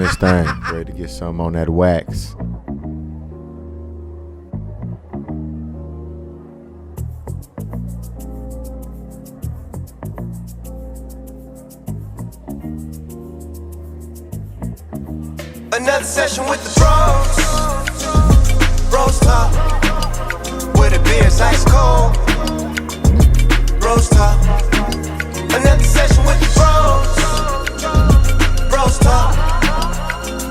this thing. Ready to get something on that wax. Another session with the bros. BrosTalk. Where the beer's ice cold. BrosTalk. Another session with the bros. BrosTalk.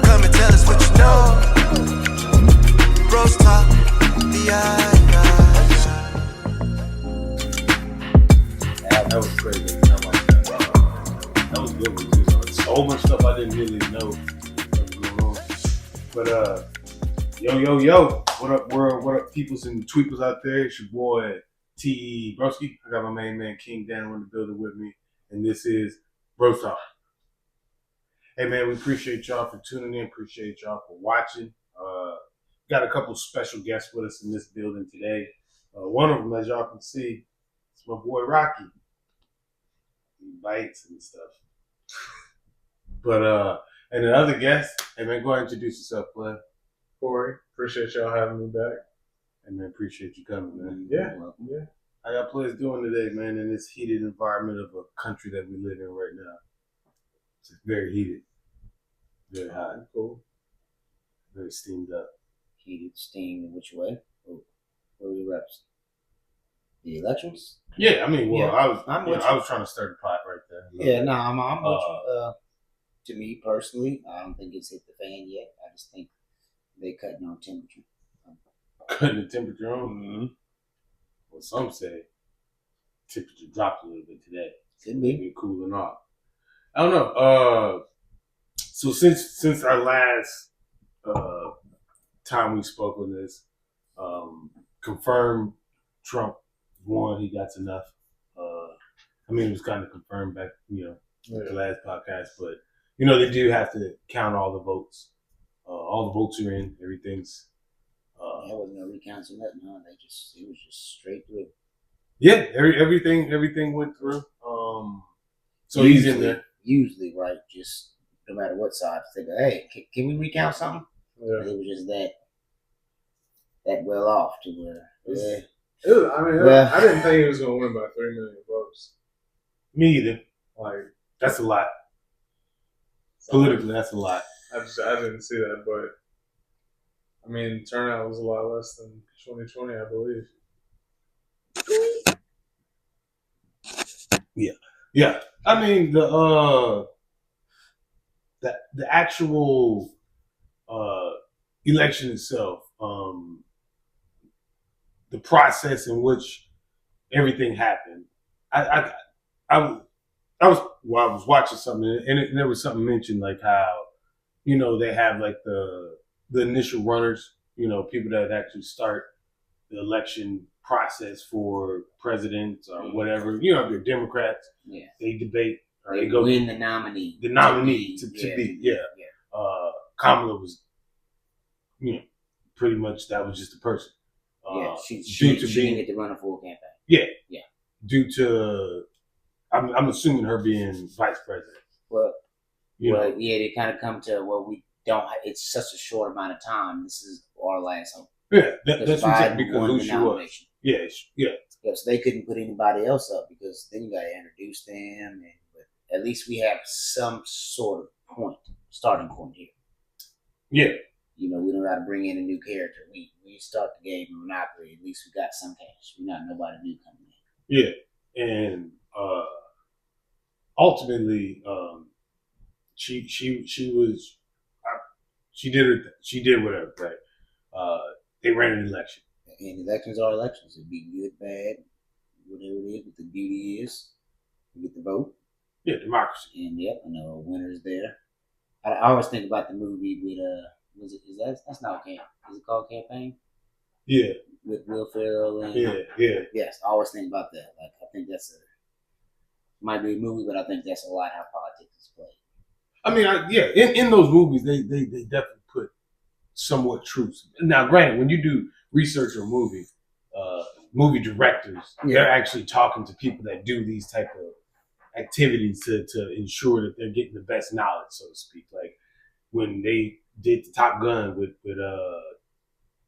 Come and tell us what you know. BrosTalk. That was crazy. That was good one too. So much stuff I didn't really know. But yo, what up world, what up peoples and tweepers out there? It's your boy T. Broski. I got my main man King Daniel in the building with me, and this is BrosTalk. Hey man, we appreciate y'all for tuning in, appreciate y'all for watching. Got a couple special guests with us in this building today. One of them, as y'all can see, is my boy Rocky. He bites and stuff. But and the other guest, hey man, go ahead and introduce yourself, bud. Corey, appreciate y'all having me back. Hey man, appreciate you coming, man. Yeah. How y'all players doing today, man, in this heated environment of a country that we live in right now? It's very heated. Very hot. Cool. Very steamed up. Heated, steamed, which way? What are the reps? The elections? Yeah, I mean, well, Yeah, I was trying to stir the pot right there. Yeah, no, I'm with you. To me personally, I don't think it's hit the fan yet. I just think they cutting on temperature. Cutting the temperature on? Mm-hmm. Well, some say temperature dropped a little bit today. Could be. Maybe cooling off. I don't know. So since our last time we spoke on this, confirmed Trump won. He got enough. I mean, it was kind of confirmed back, the last podcast, but they do have to count all the votes. All the votes are in. Everything's. There wasn't no recounts or nothing. No, it was just straight through. Yeah, everything went through. So usually, he's in there. Usually, right? Just no matter what side, they go, "Hey, can we recount something?" Yeah. It was just that well off to where. I didn't think he was going to win by 3 million votes. Me either. Like, that's a lot. Politically, that's a lot. I didn't see that, but I mean, turnout was a lot less than 2020, I believe. Yeah. I mean the actual election itself, the process in which everything happened. I was watching something and there was something mentioned like how they have like the initial runners, people that actually start the election process for president or whatever. If they're Democrats, they debate or they go win the nominee. The nominee to be. Kamala was, pretty much that was just the person. She didn't get to run a full campaign. Yeah. Due to, I'm assuming her being vice president. Well, they kind of come to we don't. It's such a short amount of time. This is our last hope. Yeah, that's what because who she was. Yeah. So they couldn't put anybody else up because then you got to introduce them, but at least we have some sort of starting point here. Yeah. We don't got to bring in a new character. We start the game in Monopoly. At least we got some cash. We're not nobody new coming in. Yeah, and ultimately, she did whatever. Right? They ran an election. And elections are elections. It'd be good, bad, whatever it is. But the beauty is, you get the vote. Yeah, democracy. And I know a winner's there. I always think about the movie with that's not Camp. Is it called Campaign? Yeah. With Will Ferrell and yeah. Yes, I always think about that. Like I think might be a movie, but I think that's a lot how politics is played. I mean, in those movies, they definitely put somewhat truth. Now, granted, when you do research on movie directors, they're actually talking to people that do these type of activities to ensure that they're getting the best knowledge, so to speak. Like when they did the Top Gun with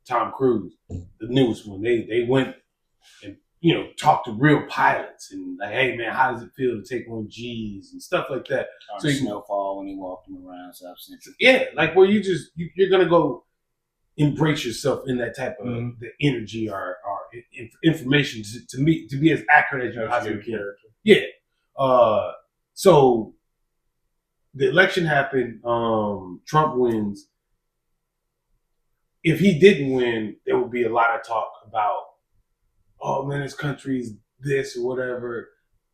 Tom Cruise, the newest one. They went and talked to real pilots and like, hey man, how does it feel to take on G's and stuff like that. Or So you can, Snowfall when he walked him around South Central. yeah, like where you're gonna go embrace yourself in that type of the energy or information to be as accurate as you possibly can. Yeah. So the election happened. Trump wins. If he didn't win, there would be a lot of talk about, oh man, this country's this or whatever.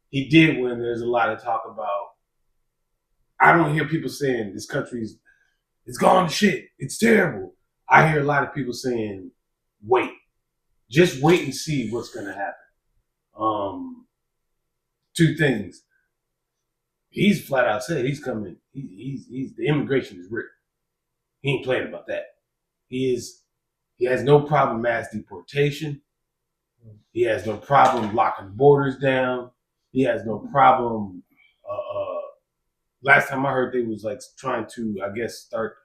He did win. There's a lot of talk about. I don't hear people saying this country's it's gone to shit. It's terrible. I hear a lot of people saying, wait, just wait and see what's going to happen. Two things. He's flat out said he's coming. He's the immigration is real. He ain't playing about that. He has no problem mass deportation. He has no problem locking borders down. He has no problem. Last time I heard they was like trying to, I guess, start.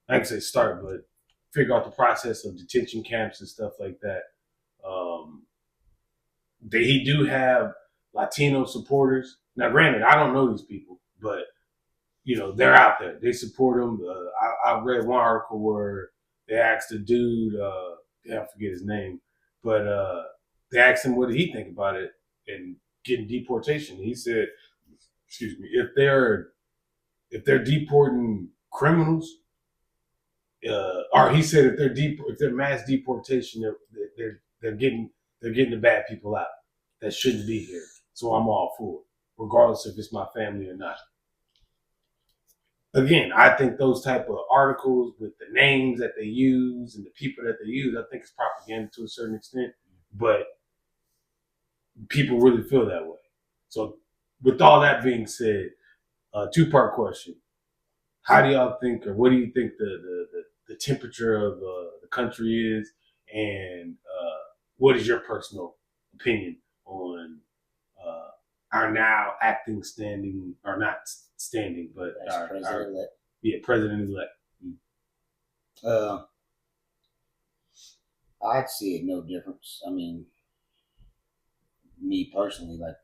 I can say start, but figure out the process of detention camps and stuff like that. He do have Latino supporters. Now, granted, I don't know these people, but they're out there. They support him. I read one article where they asked a dude, I forget his name, but they asked him what did he think about it and getting deportation. He said, "Excuse me, if they're deporting criminals." Or he said if they're mass deportation, they're getting the bad people out that shouldn't be here. So I'm all for it, regardless if it's my family or not. Again, I think those type of articles with the names that they use and the people that they use, I think it's propaganda to a certain extent, but people really feel that way. So with all that being said, two-part question. How do y'all think, or what do you think the temperature of the country is, and what is your personal opinion on our now acting standing, or not standing, but President-elect. Yeah, president-elect. I'd see it no difference. I mean, me personally, like,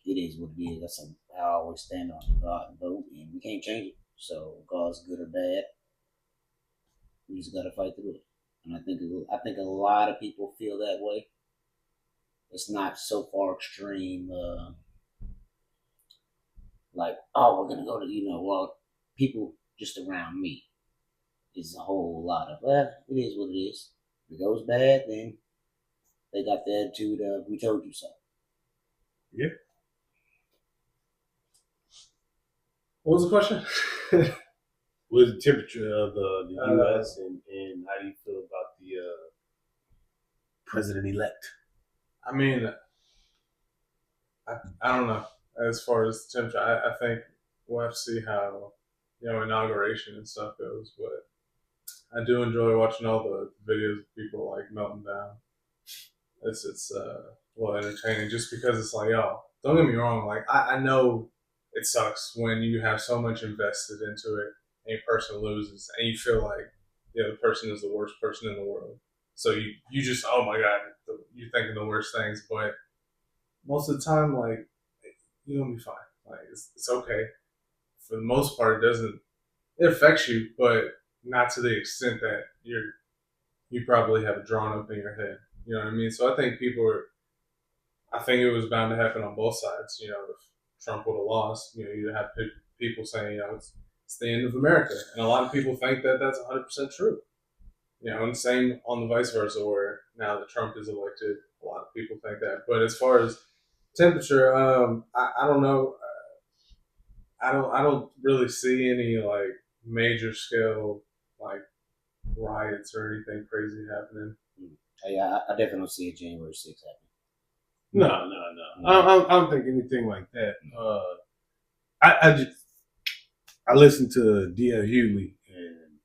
it is what it is. That's how I always stand on God and vote, and we can't change it. So God's good or bad, we just gotta fight through it. And I think a lot of people feel that way. It's not so far extreme, like, oh, we're gonna go to well, people just around me is a whole lot of, well, it is what it is. If it goes bad, then they got the attitude of we told you so. Yeah. What was the question? What is the temperature of the U.S. and how do you feel about the president-elect? I mean, I don't know. As far as the temperature, I think we'll have to see how inauguration and stuff goes. But I do enjoy watching all the videos of people like melting down. It's a little entertaining just because it's like, yo, don't get me wrong. Like I know it sucks when you have so much invested into it and a person loses and you feel like the person is the worst person in the world. So you just, oh my God, you're thinking the worst things. But most of the time, like, you're gonna be fine. Like it's okay. For the most part, it affects you, but not to the extent that you probably have it drawn up in your head. You know what I mean? So I think I think it was bound to happen on both sides. If Trump would have lost, you'd have people saying, it's the end of America. And a lot of people think that that's 100% true. And same on the vice versa, where now that Trump is elected, a lot of people think that. But as far as temperature, I don't know. I don't really see any like major scale like riots or anything crazy happening. Yeah, I definitely don't see a January 6th happening. No. I don't think anything like that. I listened to D.L. Hughley, and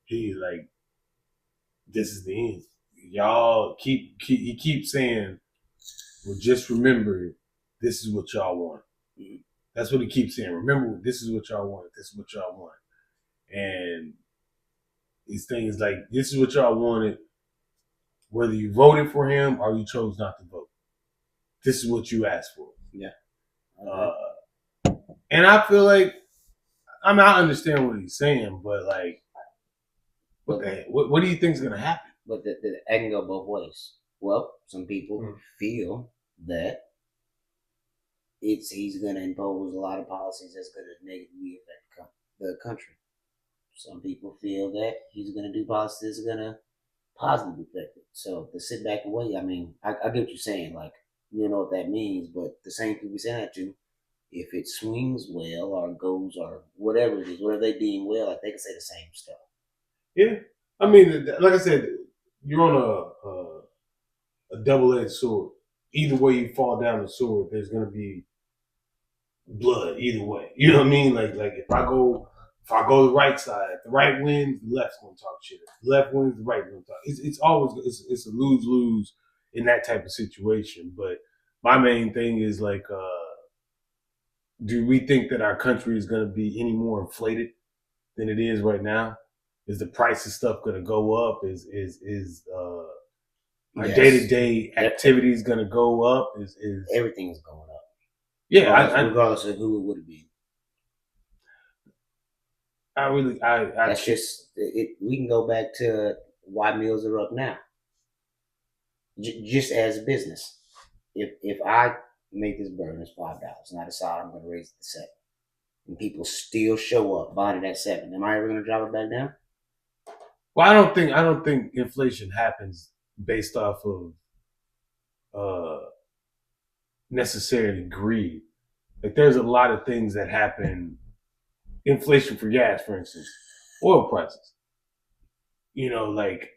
he like, this is the end. Y'all he keeps saying, well, just remember, this is what y'all want. That's what he keeps saying. Remember, this is what y'all want. This is what y'all want. and these things like this is what y'all wanted, whether you voted for him or you chose not to vote. This is what you asked for. Yeah. And I feel like I understand what he's saying, but like, what do you think is gonna happen? But I can go both ways. Well, some people feel that he's going to impose a lot of policies that's going to negatively affect the country. Some people feel that he's going to do policies that's going to positively affect it. So to sit back and wait, I mean, I get what you're saying. Like, you know what that means, but the same people saying that to, if it swings well or goes or whatever it is, whatever they deem well, like they can say the same stuff. Yeah, I mean, like I said, you're on a double-edged sword. Either way you fall down the sword, there's gonna be blood. Either way, you know what I mean. Like if I go the right side, if the right wins, the left's gonna talk shit. If the left wins, the right gonna talk. It's always it's a lose in that type of situation. But my main thing is like, do we think that our country is gonna be any more inflated than it is right now? Is the price of stuff going to go up? Is our day-to-day activities going to go up? Is everything's going up? Yeah, regardless of who it would be. That's just it. We can go back to why meals are up now. Just as a business, if I make this burger it's $5 and I decide I'm going to raise it to $7, and people still show up buying it at $7, am I ever going to drop it back down? Well, I don't think inflation happens based off of necessarily greed. Like there's a lot of things that happen. Inflation for gas, for instance, oil prices. You know, like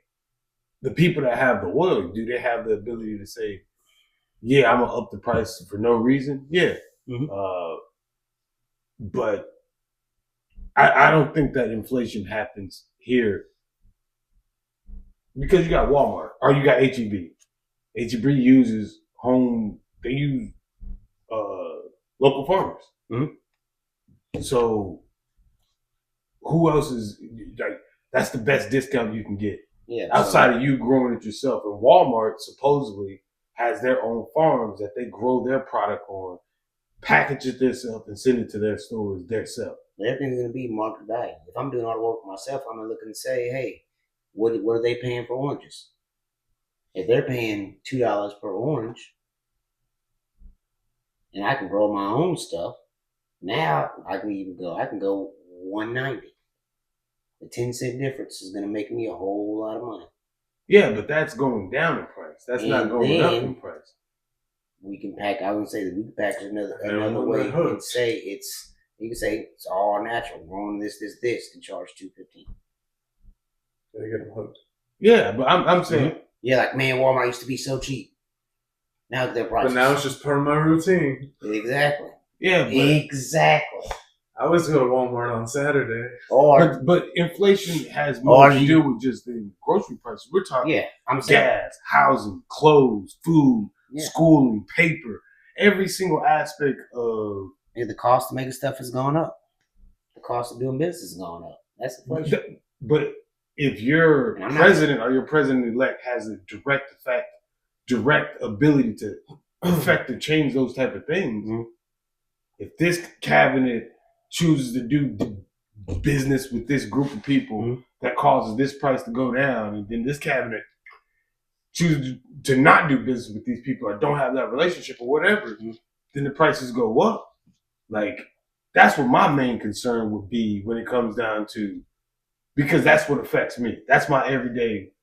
the people that have the oil, do they have the ability to say, "Yeah, I'm gonna up the price for no reason"? Yeah, but I don't think that inflation happens here. Because you got Walmart or you got HEB. HEB uses they use local farmers. So who else is like that's the best discount you can get. Yeah. Outside of you growing it yourself. And Walmart supposedly has their own farms that they grow their product on, package it themselves and send it to their stores themselves. Everything's gonna be market value. If I'm doing all the work for myself, I'm gonna look and say, hey, what are they paying for oranges? If they're paying $2 per orange, and I can grow my own stuff, now I can go $1.90. The 10-cent difference is gonna make me a whole lot of money. Yeah, but that's going down in price. That's not going up in price. We can pack. I would say that we can package another way and say you can say it's all natural, growing this, and charge $2.15. They get them hooked. Yeah, but I'm saying yeah, like man, Walmart used to be so cheap. Now their prices. But now it's just part of my routine. Exactly. Yeah, exactly. I always go to Walmart on Saturday. But inflation has more to do with just the grocery prices. We're talking gas, housing, clothes, food, schooling, paper. Every single aspect of the cost of making stuff is going up. The cost of doing business is going up. That's inflation. But if your president or your president-elect has a direct ability to affect or change those type of things, if this cabinet chooses to do business with this group of people that causes this price to go down, and then this cabinet chooses to not do business with these people or don't have that relationship or whatever, then the prices go up. Like, that's what my main concern would be when it comes down to, because that's what affects me. That's my everyday,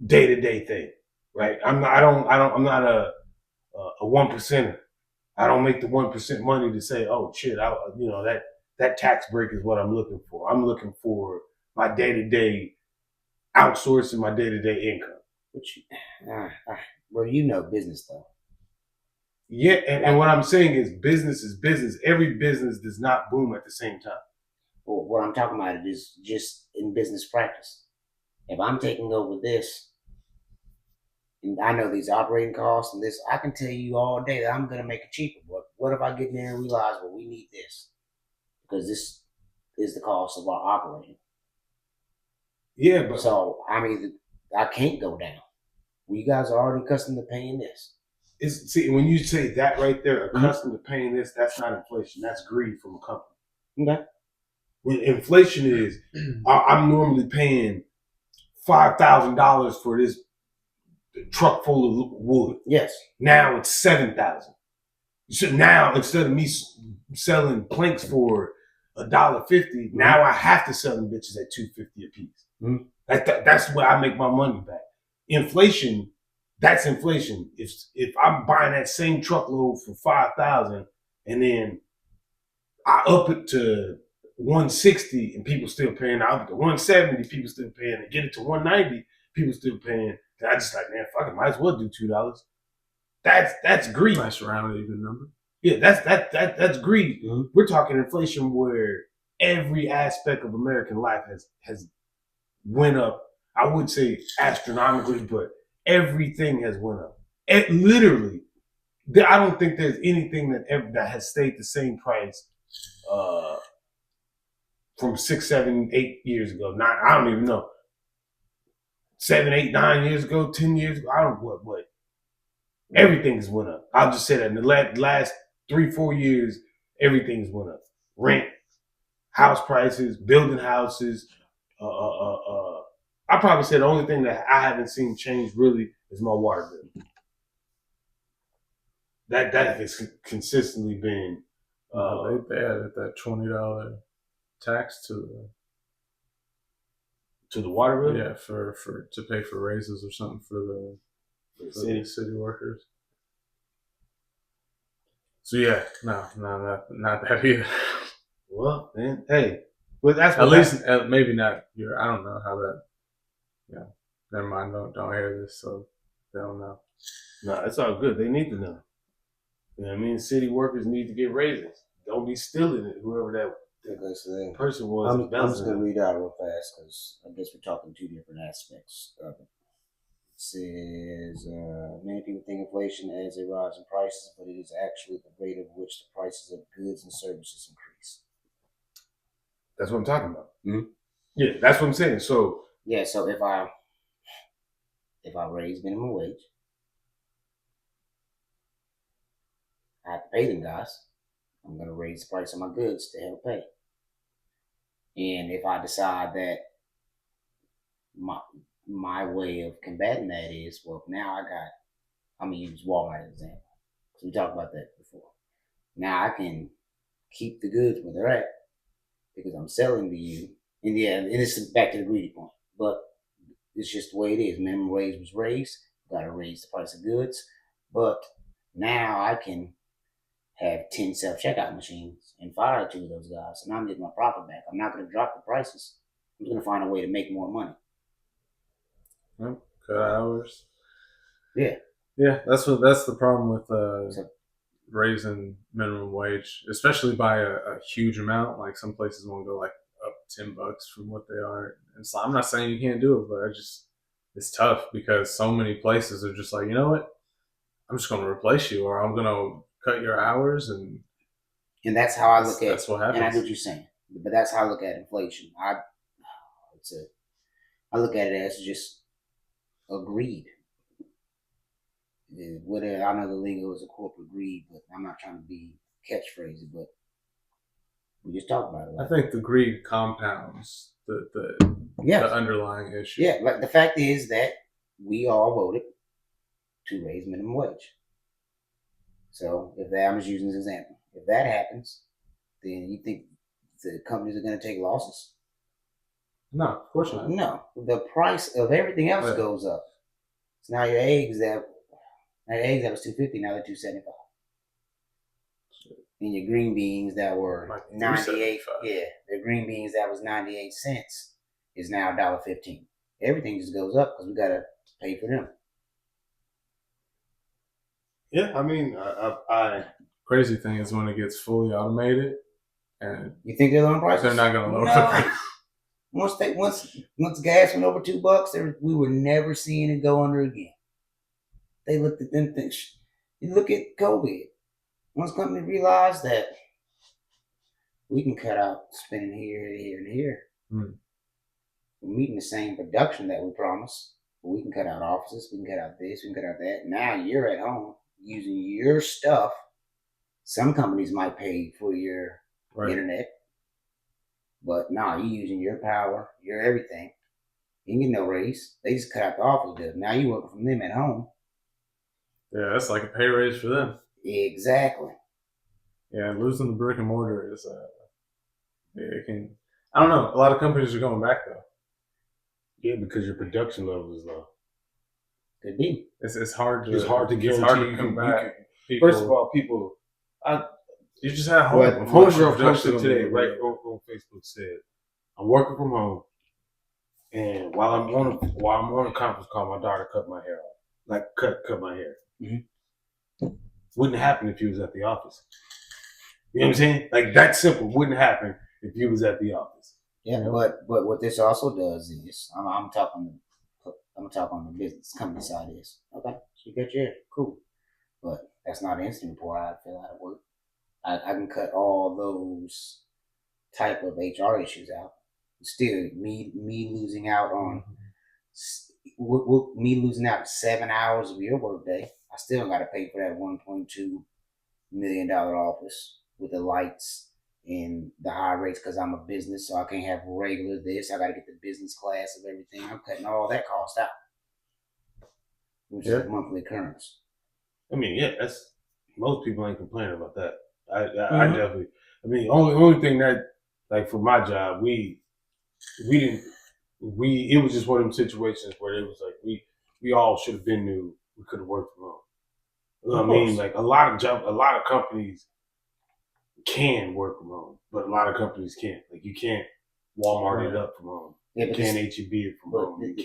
day-to-day thing, right? I'm not a 1%er. I don't make the 1% money to say, oh shit, that tax break is what I'm looking for. I'm looking for my day-to-day outsourcing my day-to-day income. Well, you know business though. Yeah, and what I'm saying is business. Every business does not boom at the same time. Well, what I'm talking about is just in business practice. If I'm taking over this, and I know these operating costs and this, I can tell you all day that I'm going to make it cheaper. But what if I get in there and realize, well, we need this because this is the cost of our operating. Yeah, but So I mean, I can't go down. Well, you guys are already accustomed to paying this. see, when you say that right there, Mm-hmm. accustomed to paying this, that's not inflation. That's greed from a company. Okay. When inflation is, I'm normally paying $5,000 for this truck full of wood. Yes. Now it's $7,000. So now instead of me selling planks for $1.50, now I have to sell them bitches at $2.50 a piece. Mm-hmm. That's where I make my money back. Inflation, that's inflation. If I'm buying that same truckload for $5,000 and then I up it to $160 and people still paying, I up it to $170, people still paying, and get it to $190, people still paying. I just like, man, fuck it, might as well do $2. That's greed. Nice round even number. Yeah, that's greed. Mm-hmm. We're talking inflation where every aspect of American life has went up. I would say astronomically, but everything has went up. It literally, I don't think there's anything that has stayed the same price from 6, 7, 8 years ago. I don't even know. 7, 8, 9 years ago, 10 years ago. I don't know what. Everything's went up. I'll just say that in the last 3, 4 years, everything's went up. Rent, house prices, building houses. I probably say the only thing that I haven't seen change really is my water bill. That has consistently been. They added that $20 tax to the water bill. Yeah, for to pay for raises or something for the city workers. So yeah, no, not that either. Well, man, hey, well that's at least maybe not your. I don't know how that. Yeah, never mind. Don't hear this, so they don't know. No, it's all good. They need to know. You know what I mean? City workers need to get raises. Don't be stealing it. Whoever that person was. I'm just gonna read out real fast because I guess we're talking two different aspects of it. It says, many people think inflation adds a rise in prices, but it is actually the rate at which the prices of goods and services increase. That's what I'm talking about. Mm-hmm. Yeah, that's what I'm saying. So yeah, so if I raise minimum wage, I have to pay them guys. I'm gonna raise the price of my goods to help pay. And if I decide that my way of combating that is, well, now I'm gonna use Walmart as an example. So we talked about that before. Now I can keep the goods where they're at because I'm selling to you. And yeah, and it's back to the greedy point. But it's just the way it is. Minimum wage was raised. Gotta raise the price of goods. But now I can have 10 self-checkout machines and fire 2 of those guys. And I'm getting my profit back. I'm not gonna drop the prices. I'm gonna find a way to make more money. Cut hours. Yeah. Yeah, that's the problem with raising minimum wage, especially by a huge amount. Like some places want to go like up $10 from what they are. And so I'm not saying you can't do it, but it's tough because so many places are just like, you know what? I'm just going to replace you, or I'm going to cut your hours, and that's how I look at. That's what happens. And I get what you're saying, but that's how I look at inflation. I look at it as just agreed. Whatever, I know the lingo is a corporate greed, but I'm not trying to be catchphrasy, but we just talk about it. I think the greed compounds the underlying issue. Yeah, like the fact is that we all voted to raise minimum wage. So I'm just using this example. If that happens, then you think the companies are going to take losses? No, of course not. No, the price of everything else goes up. So now your eggs that was $2.50, now they're $2.75. And your green beans that were like 98, the green beans that was 98 cents is now $1.15. Everything just goes up because we gotta pay for them. Yeah, I mean, I crazy thing is when it gets fully automated, and you think they're lowering prices? They're not gonna lower the price. Once gas went over $2, we were never seeing it go under again. They looked at them things. You look at COVID. Once companies realized that we can cut out spending here, here, and here. We're meeting the same production that we promised. But we can cut out offices. We can cut out this. We can cut out that. Now you're at home using your stuff. Some companies might pay for your internet, but nah, you're using your power, your everything. You can get no raise. They just cut out the office bill. Now you working from them at home. Yeah, that's like a pay raise for them. Exactly. Yeah, losing the brick and mortar is it can. I don't know. A lot of companies are going back though. Yeah, because your production level is low. Could be. It's hard to guarantee it's hard to you come can- back. First of all, people, You just had home. what Homegirl posted today, right on Facebook said, "I'm working from home, and while I'm on a conference call, my daughter cut my hair off, like cut my hair. Wouldn't happen if you was at the office. You know what I'm saying? Like that simple. Wouldn't happen if you was at the office. Yeah, but what this also does is I'm talking on the business company side is okay. So you got your hair, cool, but that's not an instant before I feel out of work. I can cut all those type of HR issues out. Still, me losing out on me losing out 7 hours of your workday. I still got to pay for that $1.2 million office with the lights and the high rates because I'm a business, so I can't have regular this. I got to get the business class of everything. I'm cutting all that cost out, which is a monthly occurrence. I mean, yeah, that's most people ain't complaining about that. I definitely. I mean, only thing that like for my job, it was just one of them situations where it was like we all should have been knew we could have worked from home. You know what I mean? Like a lot of companies can work from home, but a lot of companies can't. Like you can't Walmart it up from home. Yeah, You can't HEB it from home. You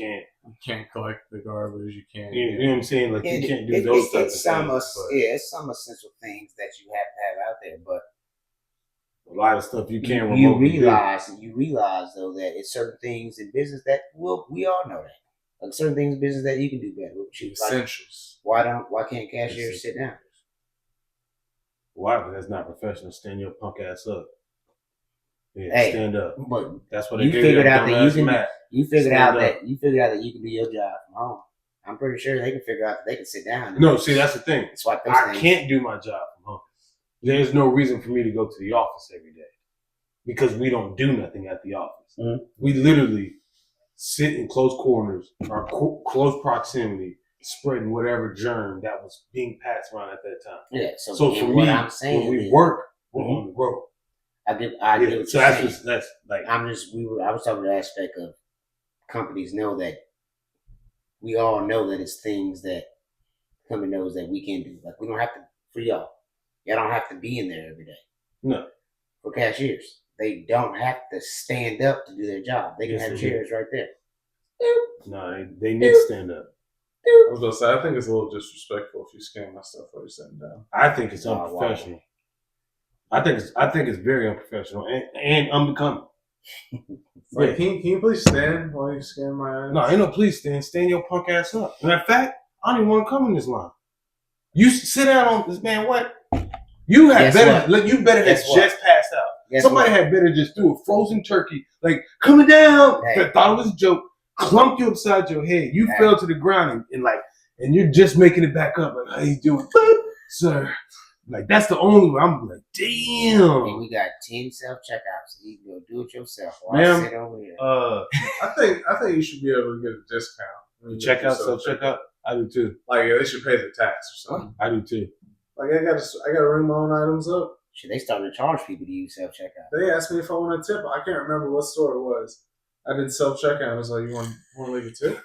can't collect the garbage. You can't. You know what I'm saying? Like you can't do those types of things. It's some essential things that you have to have out there, but a lot of stuff you can't you remotely realize though that it's certain things in business that we all know that. Like certain things in business that you can do better. Essentials. Why can't cashiers sit down? Why? Because that's not professional. Stand your punk ass up. Yeah, Hey, stand up. But that's what you figured out that you can. Matt. You figured out that you can do your job from home. I'm pretty sure they can figure out that they can sit down. No, see, that's the thing. Swipe those I things. can't do my job from home. There's no reason for me to go to the office every day because we don't do nothing at the office. Mm-hmm. We literally sit in close corners or close proximity, spreading whatever germ that was being passed around at that time. Yeah. So for what me, I'm saying when we work, we're on the road. I get So that's like I was talking the aspect of companies know that we all know that it's things that the company knows that we can do. Like we don't have to for y'all. Y'all don't have to be in there every day. No. For cashiers, they don't have to stand up to do their job. They can have chairs right there. No, they need to stand up. I was gonna say I think it's a little disrespectful if you scan my stuff while you're sitting down. I think it's unprofessional. I think it's very unprofessional and unbecoming. Like, can you please stand while you scan my items? No, ain't no please stand. Stand your punk ass up. Matter of fact, I don't even want to come in this line. You sit down on this man. What? You had you better have just passed out. Somebody had better just do a frozen turkey, like coming down. Hey. Thought it was a joke. Clumped you upside your head. You fell to the ground and you're just making it back up. Like, how you doing, sir? Like that's the only way. I'm like, damn. And we got 10 self checkouts. So you can go do it yourself. While I sit over here. I think you should be able to get a discount. Checkout, self checkout. I do too. Like they should pay the tax or something. I do too. Like I gotta ring my own items up. Should they start to charge people to use self checkout? They asked me if I want a tip. I can't remember what store it was. I did self checkout. I was like, "You want to leave a tip?"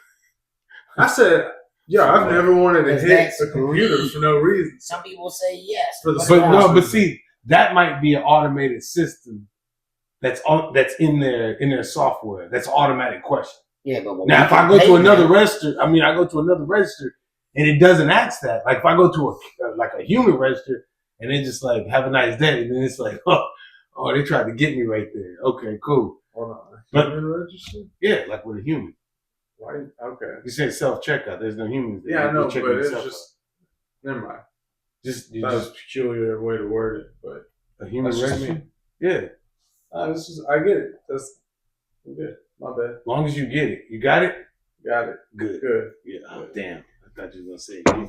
I said, "Yeah, I've never wanted to hit the computer for no reason." Some people say yes, but see, that might be an automated system that's in their software. That's an automatic question. Yeah, but now if I go to another register, I go to another register and it doesn't ask that. Like if I go to a human register and it's just like have a nice day, and then it's like, oh, they tried to get me right there. Okay, cool. Hold on, human register? Yeah, like with a human. Why? Okay. You said self checkout. There's no humans there. Yeah, I know, but it's just never mind. Just that's a peculiar way to word it, but a human register. Yeah. I get it. That's good. My bad. As long as you get it. You got it? Got it. Good. Good. Yeah. Oh, damn. I thought you were going to say I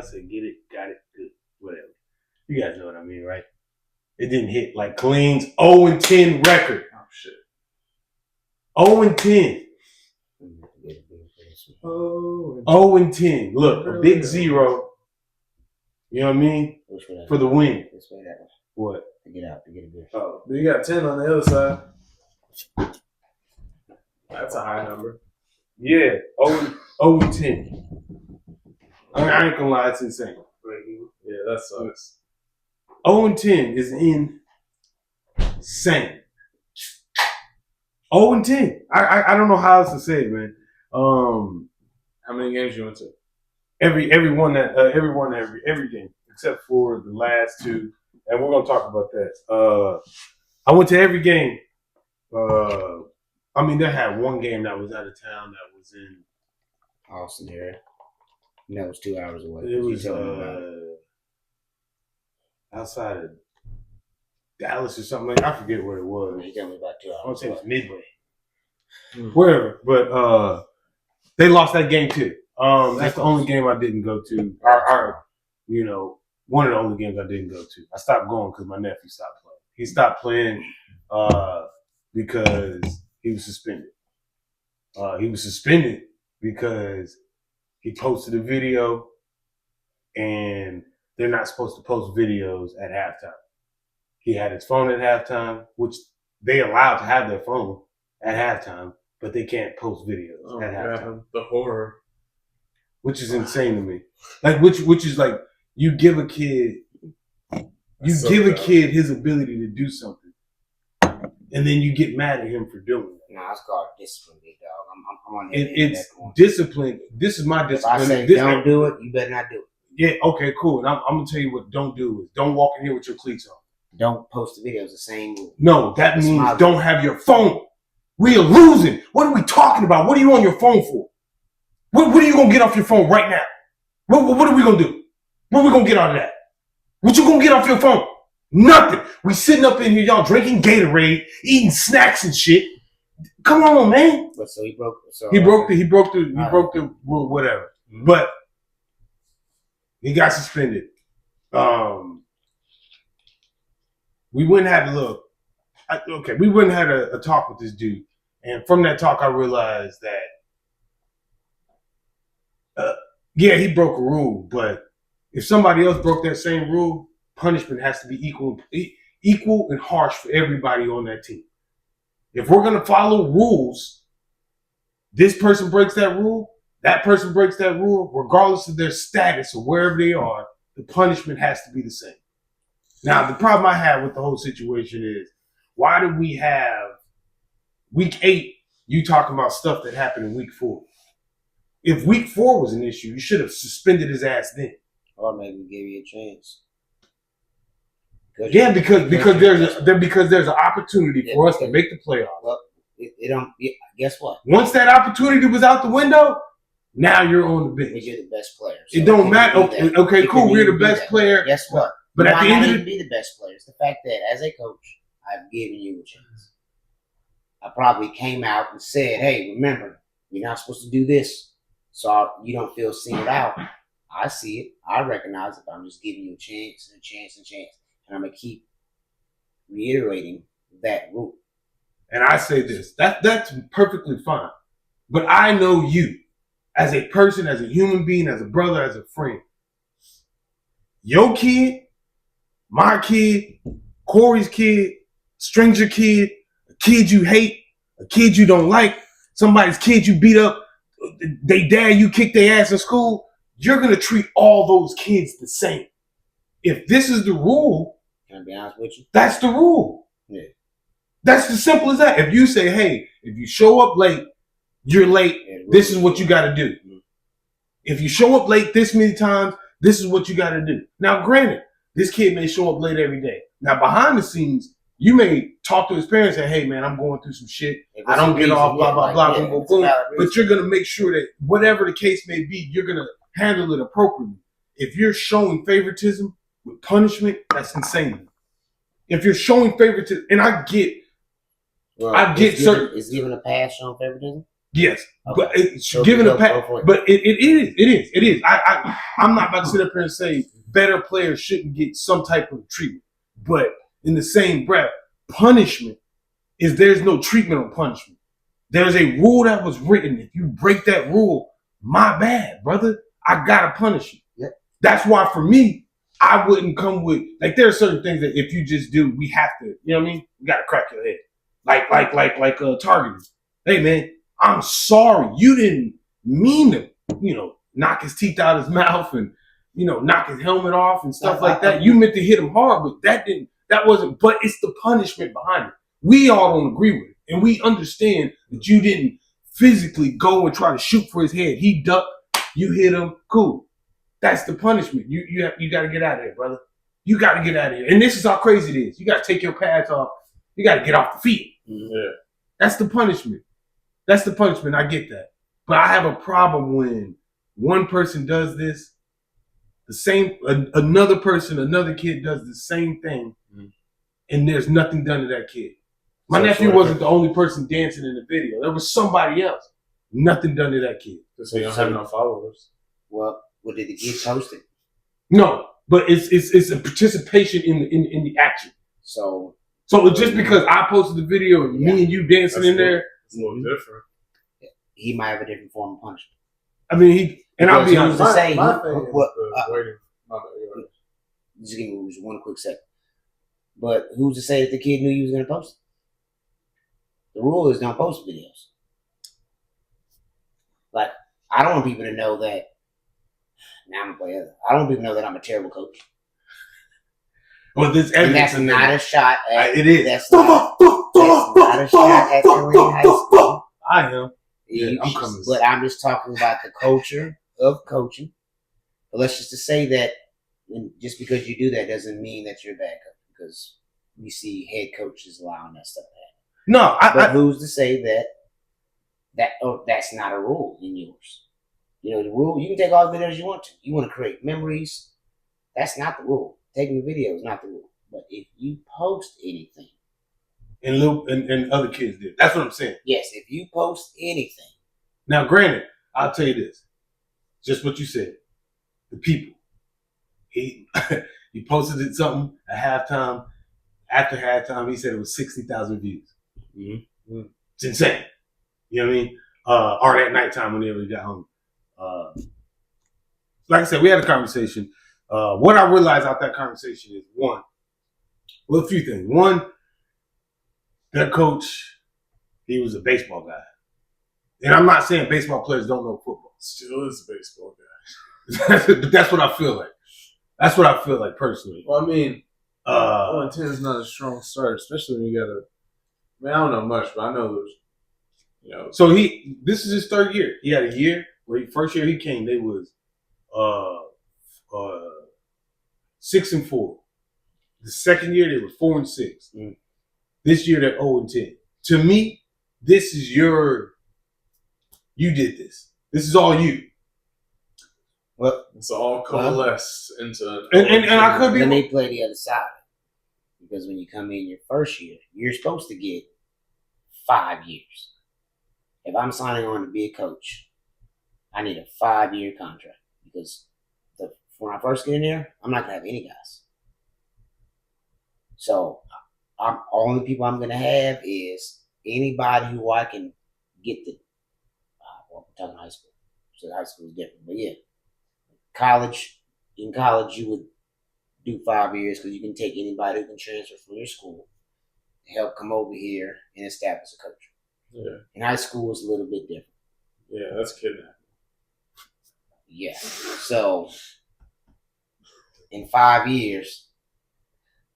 said get it, got it, good. Whatever. You guys know what I mean, right? It didn't hit like Killeen's 0-10 record. Oh shit. 0-10. Oh. 0-10. Look, a big 0. You know what I mean? For the win. This way, that way. What? To get out, to get a beer. Oh. But you got 10 on the other side. That's a high number. Yeah. 0-10. I ain't gonna lie, it's insane. Yeah, that sucks. 0-10 is insane. 0-10. I don't know how else to say it, man. How many games you went to? Every game except for the last 2, and we're gonna talk about that. I went to every game. I mean, they had one game that was out of town that was in Austin area. And that was 2 hours away. It was You told me about it. outside of Dallas or something. Like, I forget what it was. You told me about 2 hours. I want to say it was Midway. Hmm. Wherever. But they lost that game too. That's the only game I didn't go to. You know, one of the only games I didn't go to. I stopped going because my nephew stopped playing. He stopped playing because he was suspended. He was suspended because he posted a video, and they're not supposed to post videos at halftime. He had his phone at halftime, which they allowed to have their phone at halftime, but they can't post videos at halftime. The horror. Which is insane to me. Like, which is like, you give a kid his ability to do something, and then you get mad at him for doing it. Nah, it's called discipline, big dog. I'm on that. It's discipline. This is my discipline. If I say don't do it, you better not do it. Yeah, okay, cool. And I'm gonna tell you what don't do is don't walk in here with your cleats on. Don't post the videos the same rule. No, that means Smile. don't have your phone. We are losing. What are we talking about? What are you on your phone for? What are you gonna get off your phone right now? What are we gonna do? What are we gonna get out of that? What you gonna get off your phone? Nothing. We sitting up in here, y'all drinking Gatorade, eating snacks and shit. Come on, man. But so he broke. So He broke the rule, whatever. But he got suspended. We went and had a talk with this dude, and from that talk, I realized that, yeah, he broke a rule, but if somebody else broke that same rule, punishment has to be equal and harsh for everybody on that team. If we're gonna follow rules, this person breaks that rule, that person breaks that rule, regardless of their status or wherever they are, the punishment has to be the same. Now, the problem I have with the whole situation is, why did we have week 8, you talking about stuff that happened in week 4? If week 4 was an issue, you should have suspended his ass then. Or maybe give you a chance. Yeah, because there's an opportunity for us to make the playoffs. Well, it don't. Guess what? Once that opportunity was out the window, now you're on the bench. You're the best player. It don't matter. Okay, cool. We're the best player. Guess what? But you at the might end not of even be the best player. It's the fact that as a coach, I've given you a chance. I probably came out and said, "Hey, remember, you're not supposed to do this, so you don't feel singled out." I see it. I recognize it. But I'm just giving you a chance and a chance and a chance, and I'm gonna keep reiterating that rule. And I say this, that's perfectly fine. But I know you as a person, as a human being, as a brother, as a friend. Your kid, my kid, Corey's kid, stranger kid, a kid you hate, a kid you don't like, somebody's kid you beat up, they dad you kick their ass in school, you're going to treat all those kids the same. If this is the rule, Can I be honest with you? that's the rule. Yeah. That's as simple as that. If you say, hey, if you show up late, you're late, this is what you got to do. If you show up late this many times, this is what you got to do. Now, granted, this kid may show up late every day. Now, behind the scenes, you may talk to his parents and say, hey, man, I'm going through some shit. I don't get off, blah, blah, blah, boom, boom, boom. But you're going to make sure that whatever the case may be, you're going to handle it appropriately. If you're showing favoritism with punishment, that's insane. If you're showing favoritism, and I get Well, I get certain. Is given a pass on favoritism? Yes, Okay. but it's So given a go pass. for it. But it is. I'm not about to sit up here and say better players shouldn't get some type of treatment. But in the same breath, punishment is there's no treatment on punishment. There's a rule that was written. If you break that rule, my bad, brother. I gotta punish you. Yep. That's why for me, I wouldn't come with like there are certain things that if you just do, we have to. You know what I mean? You gotta crack your head. Like targeting. Hey man, I'm sorry. You didn't mean to, knock his teeth out of his mouth and, knock his helmet off and stuff like that. You meant to hit him hard, but that wasn't, but it's the punishment behind it. We all don't agree with it. And we understand that you didn't physically go and try to shoot for his head. He ducked, you hit him, cool. That's the punishment. You got to get out of here, brother. You got to get out of here. And this is how crazy it is. You got to take your pads off. You got to get off the field. Yeah. That's the punishment. That's the punishment. I get that. But I have a problem when one person does this, another kid does the same thing, and there's nothing done to that kid. My nephew wasn't the only person dancing in the video. There was somebody else. Nothing done to that kid. Because he don't have no followers. Well, what did the kid post it? No, but it's a participation in the action. So just because I posted the video and me and you dancing in there, it's a little different. He might have a different form of punishment. I mean, I'll be honest. My thing is waiting. Just give me just one quick second. But who's to say that the kid knew you was going to post it? The rule is don't post videos. Like, I don't want people to know that. Now I'm a player. I don't want people to know that I'm a terrible coach. Well, this and that's not a shot at. It is. That's not a shot at Killeen High School. I am. Yeah, but I'm just talking about the culture of coaching. But let's just to say that just because you do that doesn't mean that you're a bad coach, because we see head coaches allowing that stuff to happen. No, but who's to say that's not a rule in yours? The rule, you can take all the videos you want to. You want to create memories. That's not the rule. Taking the video is not the rule. But if you post anything, and other kids did. That's what I'm saying. Yes, if you post anything. Now, granted, I'll tell you this. Just what you said. The people. He posted something at halftime. After halftime, he said it was 60,000 views. Mm-hmm. It's insane. You know what I mean? Or at nighttime whenever he got home. Like I said, we had a conversation. What I realized out that conversation is a few things. One, that coach, he was a baseball guy. And I'm not saying baseball players don't know football. Still is a baseball guy. But that's what I feel like. That's what I feel like personally. Well, I mean, 0-10 is not a strong start, especially when you got I don't know much, but I know there's, So this is his third year. He had a year where first year he came, they was 6-4. The second year they were 4-6. Mm. This year they're 0-10. To me, this is you did this. This is all you. Well, it's all coalesced into. And I could be. Then they play the other side, because when you come in your first year, you're supposed to get 5 years. If I'm signing on to be a coach, I need a 5-year contract, because when I first get in there, I'm not gonna have any guys. So, only people I'm gonna have is anybody who I can get the. We're talking high school, so high school is different, but yeah. In college, you would do 5 years because you can take anybody who can transfer from your school to help come over here and establish a coach. Yeah. In high school, it's a little bit different. Yeah, that's kidnapping. Yeah. So, in 5 years,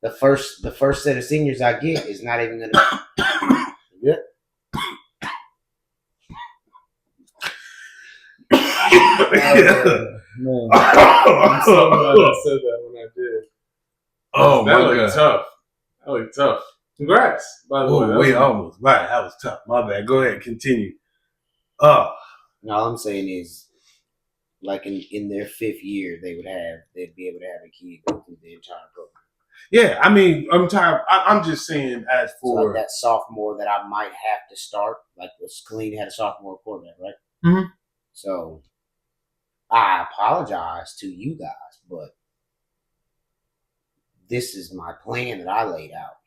the first set of seniors I get is not even going to be good. Man. I'm so glad I said that when I did. Oh, that looked tough. That looked tough. Congrats, by the way. Wait, almost. Right, that was tough. My bad. Go ahead, continue. All I'm saying is, like in their 5th year, they'd be able to have a kid go through the entire program. Yeah, I mean, I'm tired. I'm just saying, as So like for that sophomore that I might have to start, like Killeen had a sophomore quarterback, right? Mhm. So I apologize to you guys, but this is my plan that I laid out.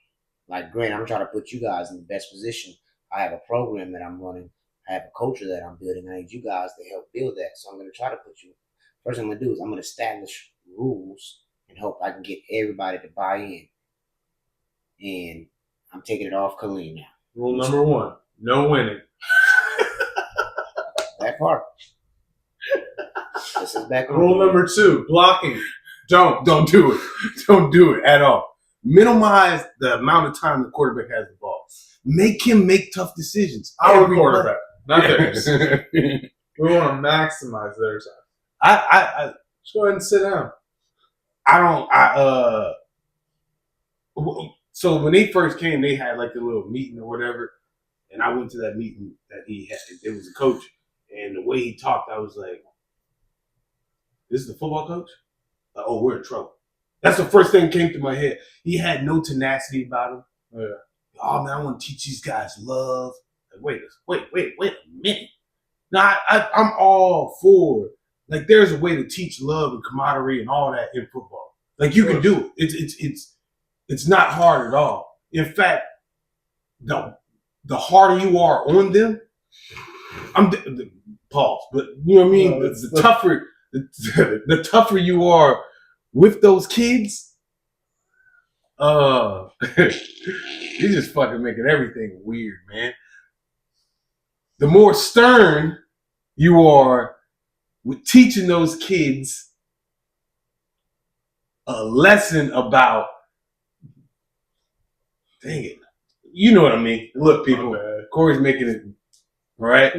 Like, granted, I'm trying to put you guys in the best position. I have a program that I'm running. I have a culture that I'm building. I need you guys to help build that. So I'm going to try to put you. First thing I'm going to do is I'm going to establish rules and hope I can get everybody to buy in. And I'm taking it off Killeen now. Rule number 1: no winning. That part. This is back on. Rule number 2: blocking. don't do it. Don't do it at all. Minimize the amount of time the quarterback has the ball. Make him make tough decisions. Our Every quarterback, not play. theirs. We want to maximize their time. I Just go ahead and sit down. So when they first came, they had like a little meeting or whatever, and I went to that meeting that he had. It was a coach, and the way he talked, I was like, "This is the football coach? Oh, we're in trouble." That's the first thing that came to my head. He had no tenacity about him. Yeah. Oh man, I want to teach these guys love. Like, wait a minute. Now I'm all for, like, there's a way to teach love and camaraderie and all that in football. Like, you can do it. It's not hard at all. In fact, the harder you are on them, pause. But you know what I mean. The tougher you are with those kids, you're just fucking making everything weird, man. The more stern you are with teaching those kids a lesson about, dang it, you know what I mean. Look, people, Corey's making it right.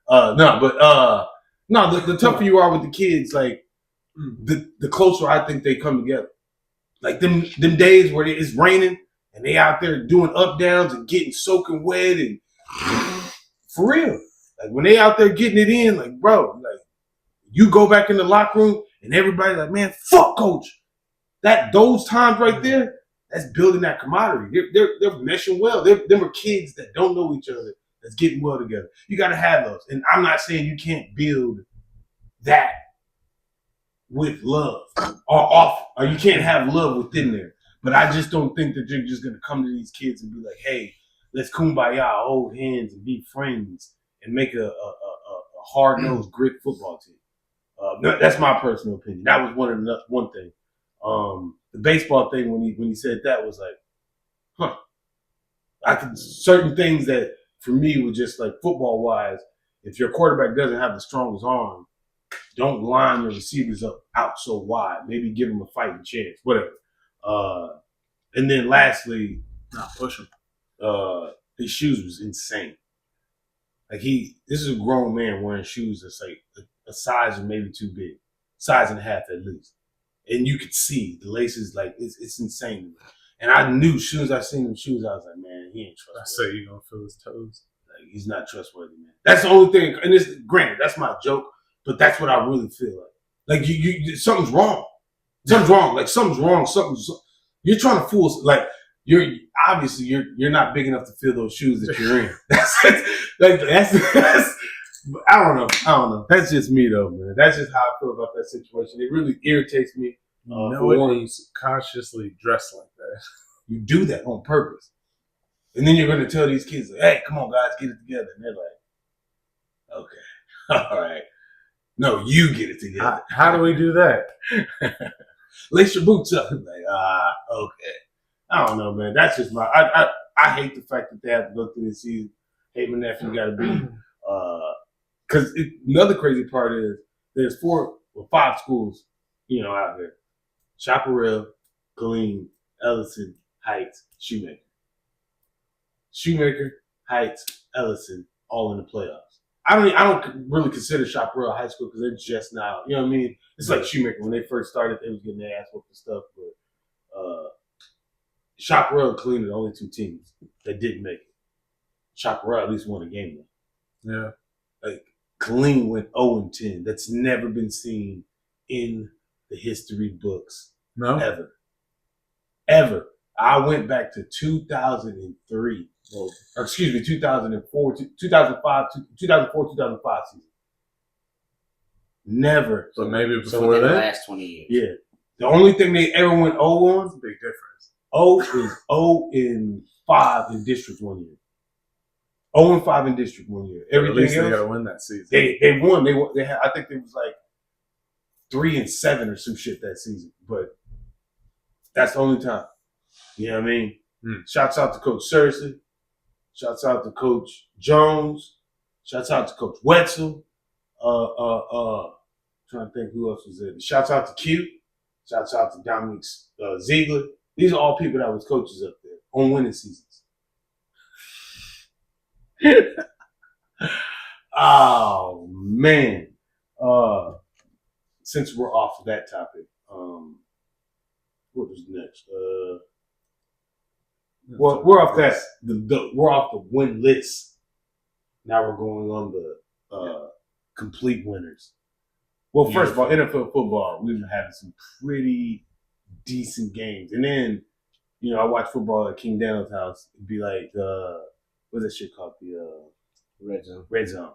The tougher you are with the kids, like the closer I think they come together. Like them days where it's raining and they out there doing up downs and getting soaking wet, and for real, like when they out there getting it in, like, bro, like, you go back in the locker room and everybody like, man, fuck coach. Those times right there, that's building that camaraderie. They're meshing well. Them are kids that don't know each other that's getting well together. You got to have those, and I'm not saying you can't build that with love or you can't have love within there. But I just don't think that you're just gonna come to these kids and be like, hey, let's kumbaya, hold hands and be friends and make a hard-nosed grit football team. That's my personal opinion. That was one thing. The baseball thing, when he said that, was like, certain things that for me were just like, football wise, if your quarterback doesn't have the strongest arm, don't line your receivers up out so wide. Maybe give them a fighting chance, whatever. And then lastly, not push him. His shoes was insane. Like, this is a grown man wearing shoes that's like a size or maybe too big, size and a half at least. And you could see the laces, like, it's insane. And I knew as soon as I seen them shoes, I was like, man, he ain't trustworthy. I say you're gonna feel his toes. Like, he's not trustworthy, man. That's the only thing. And this, granted, that's my joke, but that's what I really feel like. Like, you something's wrong. Something's wrong. Like, something's wrong. You're trying to fool. Like, you're not big enough to fill those shoes that you're in. That's I don't know. That's just me though, man. That's just how I feel about that situation. It really irritates me. You know it when you consciously dress like that. You do that on purpose. And then you're going to tell these kids, like, hey, come on, guys, get it together. And they're like, okay, all right. No, you get it together. How do we do that? Lace your boots up. Like, okay. I don't know, man. That's just I hate the fact that they have to go through this season. Hate my nephew got to be. Because another crazy part is there's 5 schools, out there. Chaparral, Killeen, Ellison, Heights, Shoemaker. Shoemaker, Heights, Ellison, all in the playoffs. I don't really consider Chaparral high school because they're just now, you know what I mean? It's like Shoemaker. When they first started, they was getting their ass whooped and stuff. But Chaparral and Killeen are the only 2 teams that didn't make it. Chaparral at least won a game though. Yeah. Like, Killeen went 0-10. That's never been seen in the history books. No. Ever. ever. I went back to 2003. Or excuse me, 2004, 2005, 2004, 2005 season. Never. So maybe So before within the that. last 20 years. Yeah. The only thing they ever went 0 on, Big difference. 0 is 0 in 5 in district 1 year. 0 and 5 in district 1 year. At Everything least else, they got to win that season. they won. They had, I think it was like 3 and 7 or some shit that season. But that's the only time. You know what I mean? Shouts out to Coach Searcy. Shouts out to Coach Jones. Shouts out to Coach Wetzel. Trying to think who else was there. Shouts out to Q. Shouts out to Dominic Ziegler. These are all people that was coaches up there on winning seasons. Oh man. Since we're off of that topic, what was next? Well, we're off that. We're off the win list. Now we're going on the complete winners. Well, first of all, NFL football, we've been having some pretty decent games. And then, you know, I watch football at King Daniel's house. It'd be like, what's that shit called? The Red zone. Red zone.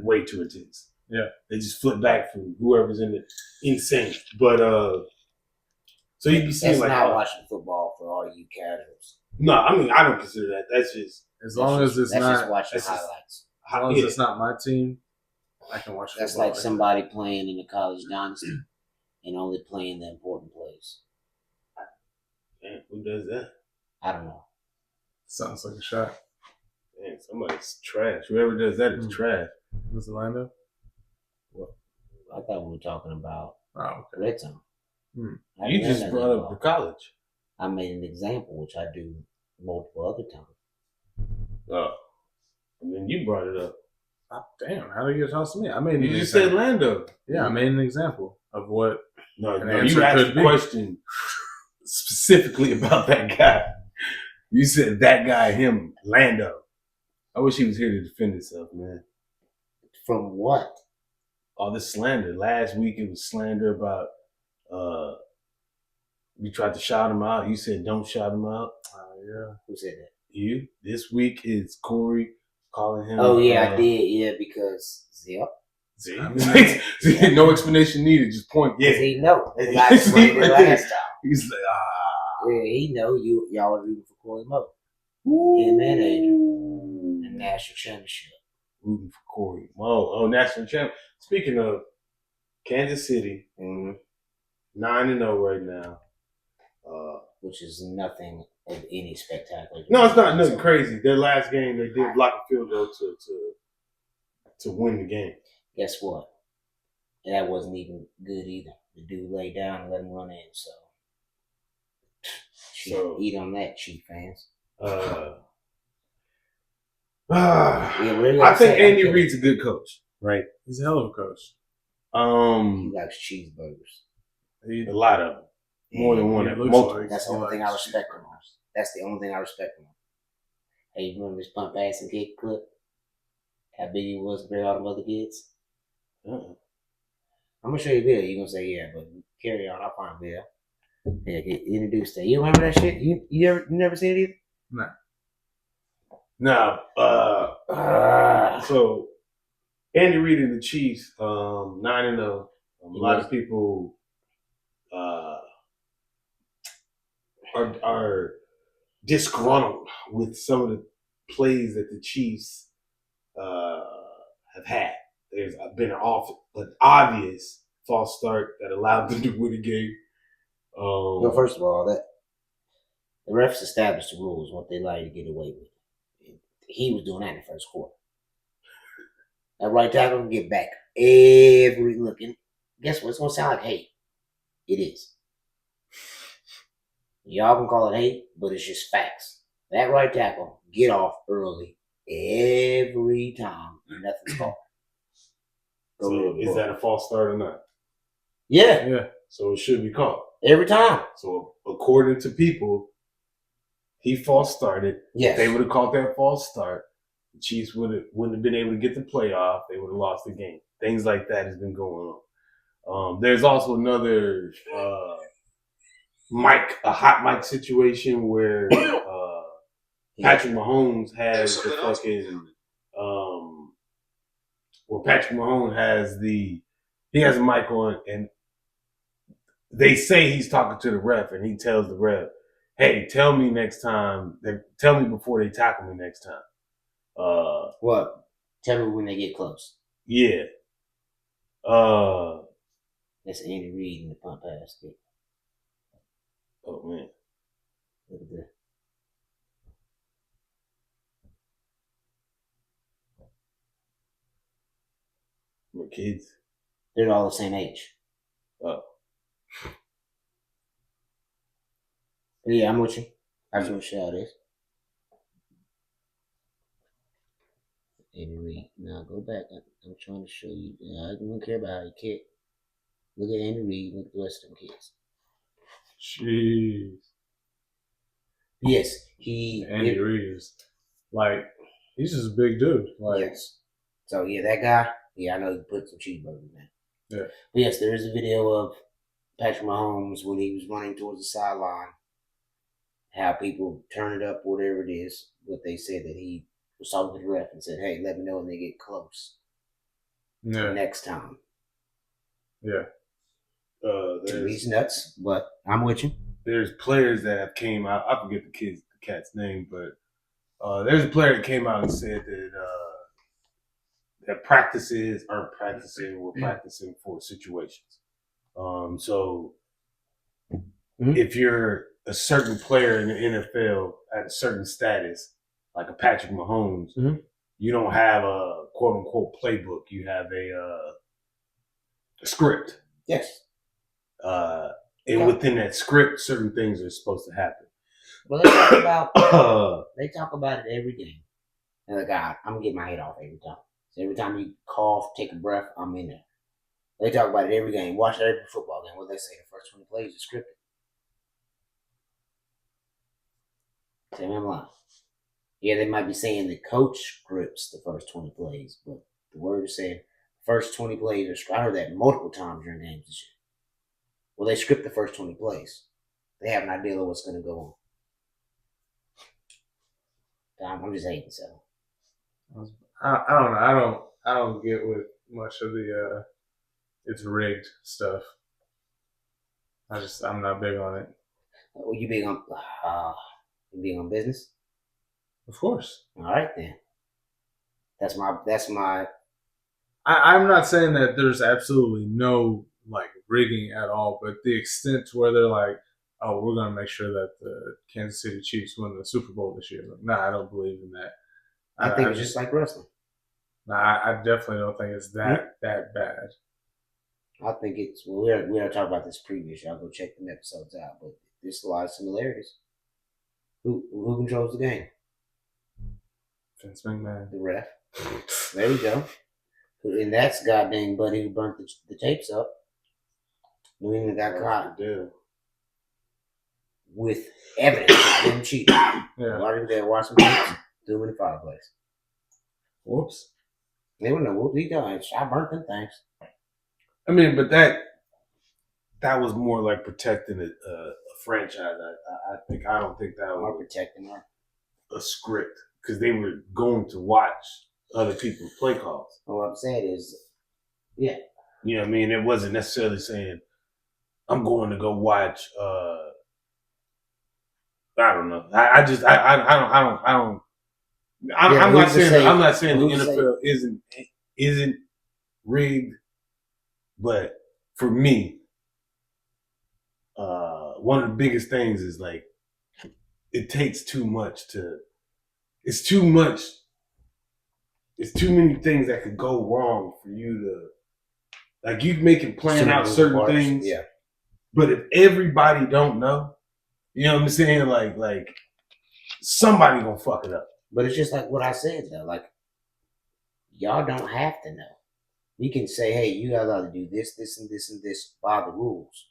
Way too intense. Yeah. They just flip back from whoever's in it. Insane. But, so you'd be seeing That's like. not watching football for all you casuals. No, I mean, I don't consider that. That's just. As long as it's that's not. just watching that's just- highlights. As long as it's not my team, I can watch That's football. like somebody playing in the college dynasty and only playing the important plays. Man, who does that? I don't know. Sounds like a shot. Man, somebody's trash. Whoever does that is trash. Was Orlando? I thought we were talking about Oh, okay. red zone. I You didn't just know brought that up the at all. college. I made an example, which I do multiple other times. Oh. And then you brought it up. Oh, damn, how did you toss to me? I made You an just said example. Lando. Yeah, I made an example of what. No, An no, answer you asked could a be. question specifically about that guy. You said that guy, him, Lando. I wish he was here to defend himself, man. From what? All this slander. Last week it was slander about you tried to shout him out. You said don't shout him out. Yeah. Who said that? You. This week it's Corey calling him. Oh, yeah, I did. Yeah, because, yep. See? I mean, See, no explanation needed. Just point. Yeah. Because he know. I explained it last time. He's like, Yeah, he know y'all were rooting for Corey Moe. Him and Adrian. The national championship. rooting for Corey. Oh, national champ. Speaking of Kansas City, 9-0 right now. Which is nothing of any spectacular. No, it's not nothing crazy. Their last game, they did block a field goal to win the game. Guess what? And that wasn't even good either. The dude laid down and let him run in. So eat on that, Chief fans. Really I think upset. Andy Reid's a good coach, right? He's a hell of a coach. He likes cheeseburgers. A lot of them. More than one. He looks Multiple. like That's the he only thing I likes respect him on. That's the only thing I respect him on. Hey, you remember this pump ass and kick clip? How big he was compared to all them other kids? I'm gonna show you a video. You're gonna say, yeah, but carry on. I'll find a video. Yeah, get introduced to. You remember that shit? You never seen it either? Now, so Andy Reid and the Chiefs, 9-0. A lot of people are disgruntled with some of the plays that the Chiefs have had. There's been an obvious false start that allowed them to win the game. Well, first of all, that the refs established the rules, what they like to get away with. He was doing that in the first quarter. That right tackle can get back every look. And guess what? It's gonna sound like hate. It is. Y'all can call it hate, but it's just facts. That right tackle get off early every time, and nothing's called. So is that a false start or not? Yeah, Yeah. So it should be called. every time. So according to people, he false started. Yes. If they would have called that false start, the Chiefs wouldn't have been able to get the playoff. They would have lost the game. Things like that has been going on. There's also another a hot mic situation where Patrick Mahomes has the fucking where Patrick Mahomes has he has a mic on and they say he's talking to the ref and he tells the ref, "Hey, tell me next time. Tell me before they tackle me next time." What? Tell me when they get close. Yeah. That's Andy Reid in the punt pass. Oh man. Look at that. My kids. They're all the same age. Oh. But yeah, I'm with you. I just want to show how this. Andy Reid. Now go back. I'm trying to show you. I don't care about how you kick. Look at Andy Reid. Look at the rest of them kids. Jeez. Yes, Andy Reid is like, he's just a big dude. Like, yes. So yeah, that guy. Yeah, I know he put some cheeseburgers in. Yeah. But yes, there is a video of Patrick Mahomes when he was running towards the sideline. How people turn it up, whatever it is. But they said that he was talking to the ref and said, "Hey, let me know when they get close. yeah, Next time." yeah. He's nuts, but I'm with you. There's players that have came out. I forget the cat's name, but there's a player that came out and said that that practices aren't practicing. We're practicing for situations. So if you're a certain player in the NFL at a certain status, like a Patrick Mahomes, you don't have a quote unquote playbook. You have a script. Yes. And within that script, certain things are supposed to happen. Well, they talk about it every game. And like, I'm gonna get my head off every time. So every time you cough, take a breath, I'm in there. They talk about it every game. Watch every football game. What they say, the first 20 plays are scripted. Tell me I'm lying. Yeah, they might be saying the coach scripts the first 20 plays, but the word is saying first 20 plays are scripted. I heard that multiple times during games this year. Well, they script the first 20 plays. They have an idea of what's going to go on. I'm just hating, so. I don't know. I don't get with much of the it's rigged stuff. I'm not big on it. Well, you big on business? Of course. All right then. That's my. I'm not saying that there's absolutely no like rigging at all, but the extent to where they're like, oh, we're gonna make sure that the Kansas City Chiefs win the Super Bowl this year. Like, nah, I don't believe in that. I think it's just like wrestling. Nah, I definitely don't think it's that bad. I think it's we are talking about this previous. Y'all go check them episodes out, but there's a lot of similarities. Who controls the game? Vince McMahon. The ref. There we go. And that's goddamn buddy who burnt the tapes up. New England got caught with evidence of them cheating. Yeah. Already there, watch some tapes, threw them in the fireplace. Whoops. They wouldn't know. Whoop, he done. I burnt them things. I mean, but that was more like protecting a franchise. I don't think that was protecting her. A script because they were going to watch other people's play calls. What I'm saying is, yeah. You know what I mean? It wasn't necessarily saying, I'm going to go watch, I don't know. I'm not saying the NFL isn't rigged, but for me, one of the biggest things is like, it takes too much it's too many things that could go wrong for you to, like, you plan out certain things. Yeah. But if everybody don't know, you know what I'm saying? Like somebody gonna fuck it up. But it's just like what I said though. Like, y'all don't have to know. We can say, hey, you guys ought to do this, this, and this, and this by the rules.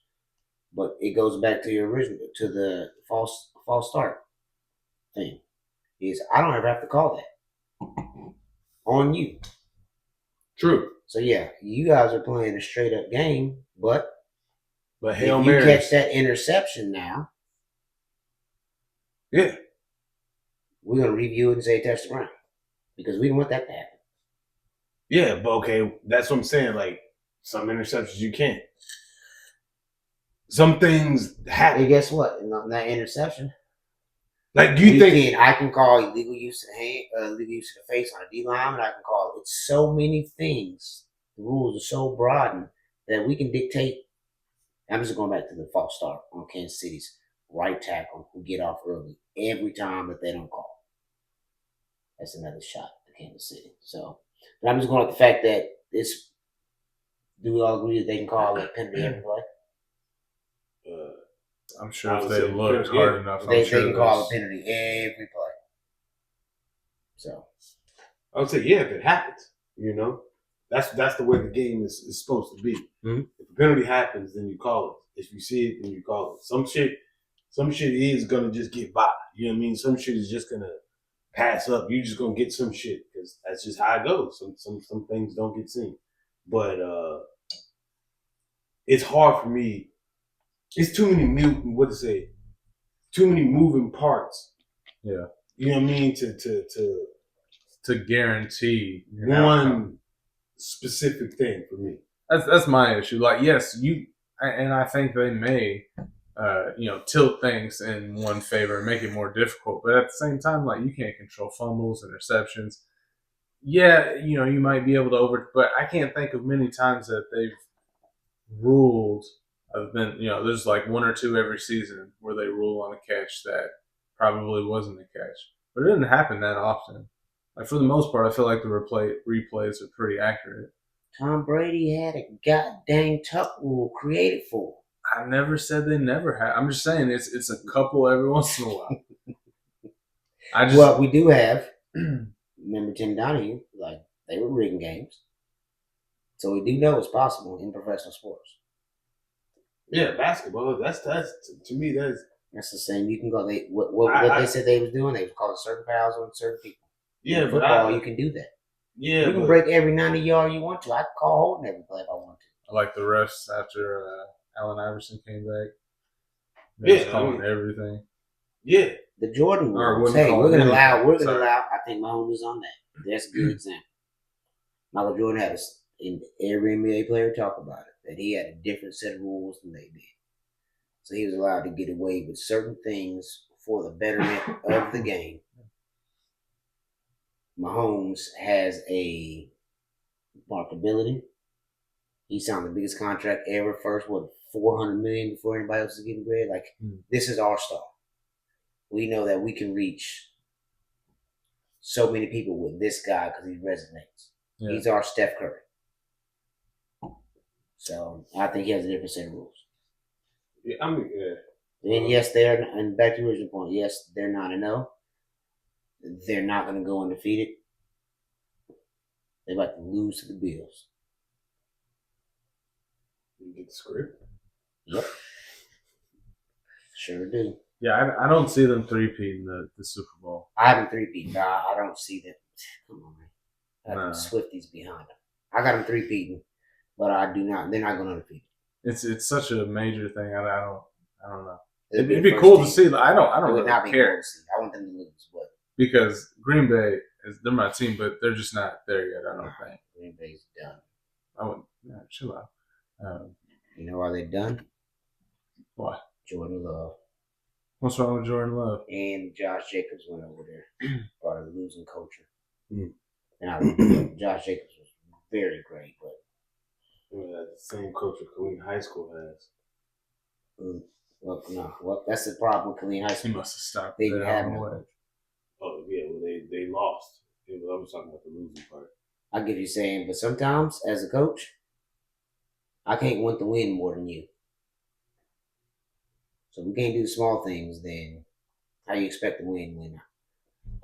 But it goes back to your original, to the false start thing. Is I don't ever have to call that on you. True. So yeah, you guys are playing a straight up game, but But Hail if you Mary. catch that interception now, Yeah. we're going to review it and say touchdown because we don't want that to happen. Yeah, but okay, that's what I'm saying. Like, some interceptions you can't. Some things happen. Hey, guess what? In that interception, Like, do you think I can call illegal use of the hand, illegal use of the face on a D line, and I can call it. It's so many things. The rules are so broadened that we can dictate. I'm just going back to the false start on Kansas City's right tackle who get off early every time that they don't call. That's another shot at Kansas City. So, but I'm just going with the fact that this. Do we all agree that they can call a penalty every play? I'm sure if they looked hard enough, They I'm sure can call a penalty every play. So I would say, yeah, if it happens, that's the way the game is supposed to be. Mm-hmm. If a penalty happens, then you call it. If you see it, then you call it. Some shit is gonna just get by. You know what I mean? Some shit is just gonna pass up. You're just gonna get some shit because that's just how it goes. Some things don't get seen, but it's hard for me. It's too many too many moving parts. Yeah. You know what I mean? To guarantee one specific thing for me. That's my issue. Like, yes, and I think they may, tilt things in one favor and make it more difficult. But at the same time, like, you can't control fumbles, interceptions. Yeah, you might be able to but I can't think of many times that they've ruled. There's like one or two every season where they rule on a catch that probably wasn't a catch. But it didn't happen that often. Like, for the most part, I feel like the replays are pretty accurate. Tom Brady had a goddamn tuck rule created for him. I never said they never had. I'm just saying it's a couple every once in a while. Well, we do have. Remember Tim Donahue? Like, they were rigging games, so we do know it's possible in professional sports. Yeah, basketball. That's to me. That's the same. You can go. What they said they was doing. They was calling certain fouls on certain people. Yeah, in football, you can do that. Yeah, you can break every 90-yard you want to. I can call holding every play if I want to. I like the refs after Allen Iverson came back. They was calling everything. Yeah, the Jordan rules. Hey, we're gonna allow. I think Mahomes is on that. That's a good example. Michael Jordan had and every NBA player talk about it, that he had a different set of rules than they did. So he was allowed to get away with certain things for the betterment of the game. Mahomes has a marketability. He signed the biggest contract ever, first, $400 million before anybody else is getting bread. Like, this is our star. We know that we can reach so many people with this guy because he resonates. Yeah. He's our Steph Curry. So I think he has a different set of rules. Yeah, I mean, yeah. And yes, and back to the original point, yes, they're 9-0. They're not going to go undefeated. They're about to lose to the Bills. You get the script? Yep. Sure do. Yeah, I don't see them three-peating the Super Bowl. I haven't three-peating, but I don't see them. Come on, man. I have Swifties behind them. I got them three-peating, but I do not. They're not going undefeated. It's such a major thing. I don't know. It'd be cool to see. I don't really care. Cool to see. I want them to lose, but because Green Bay they're my team, but they're just not there yet. I don't think Green Bay's done. I would chill out. You know why they're done? Why? Jordan Love. What's wrong with Jordan Love? And Josh Jacobs went over there, part of the losing culture. Mm. And Josh Jacobs was very great, but the same culture Killeen High School has. Well, no. Well, that's the problem with Killeen High School. He must have stopped. They didn't have no. Oh yeah, well they lost. Yeah, I was talking about the losing part. I get you saying, but sometimes as a coach, I can't want to win more than you. So we can't do the small things. Then how you expect to win when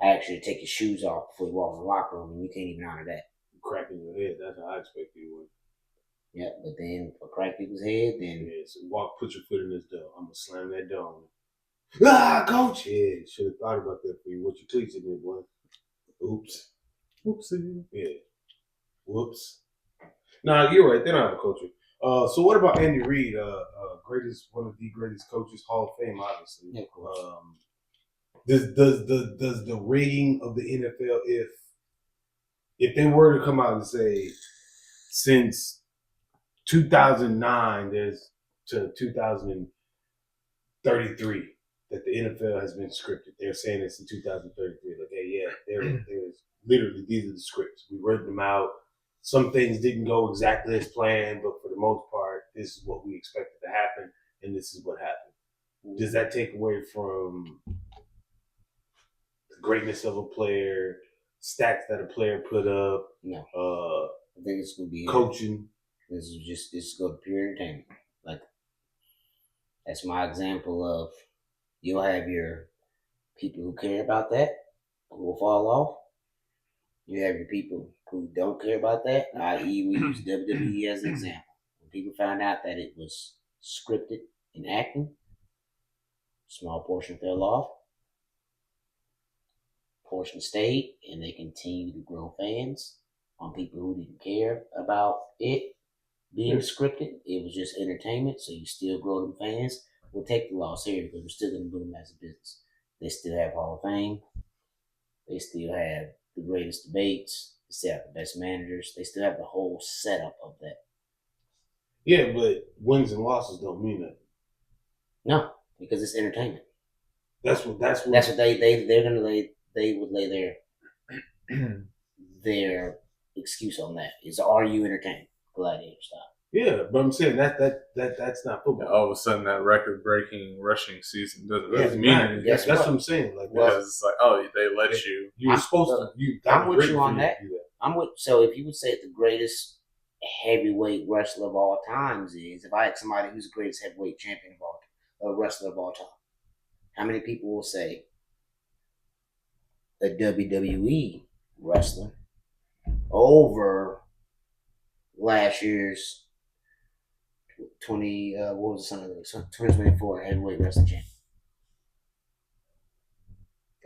I actually take your shoes off before you walk in the locker room and you can't even honor that? Cracking your head. That's how I expect you to win. Yeah, but then for crack people's head, then so put your foot in this door. I'm gonna slam that door. Ah, coach! Yeah, should have thought about that for you. What you teaching me, boy? Oops. Oopsie. Yeah. Whoops. Nah, you're right. They don't have a culture. So what about Andy Reid? One of the greatest coaches, Hall of Fame, obviously. Yeah, of course. Does the rigging of the NFL, if they were to come out and say since 2009 there's to 2033 that the NFL has been scripted. They're saying this in 2033. Like, hey, yeah, there's literally these are the scripts. We wrote them out. Some things didn't go exactly as planned, but for the most part, this is what we expected to happen, and this is what happened. Does that take away from the greatness of a player, stats that a player put up? No. I think it's gonna be coaching. It's gonna be pure entertainment. Like, that's my example of, you'll have your people who care about that, who will fall off. You have your people who don't care about that, i.e. we use WWE as an example. When people found out that it was scripted in acting, small portion fell off, portion stayed, and they continue to grow fans on people who didn't care about it being scripted. It was just entertainment, so you still grow them fans. We'll take the loss here because we're still going to do them as a business. They still have Hall of Fame. They still have the greatest debates. They still have the best managers. They still have the whole setup of that. Yeah, but wins and losses don't mean nothing. No, because it's entertainment. That's what they would lay their excuse on that. Is, are you entertained? Gladiator style. Yeah, but I'm saying that's not football. All of a sudden, that record-breaking rushing season doesn't mean anything. That's what I'm saying. Like, because it's like, oh, they let you. You were supposed to. I'm with you on that. So if you would say the greatest heavyweight wrestler of all times is, if I ask somebody who's the greatest heavyweight champion of all time, wrestler of all time, how many people will say a WWE wrestler over last year's 2024 heavyweight wrestling champion?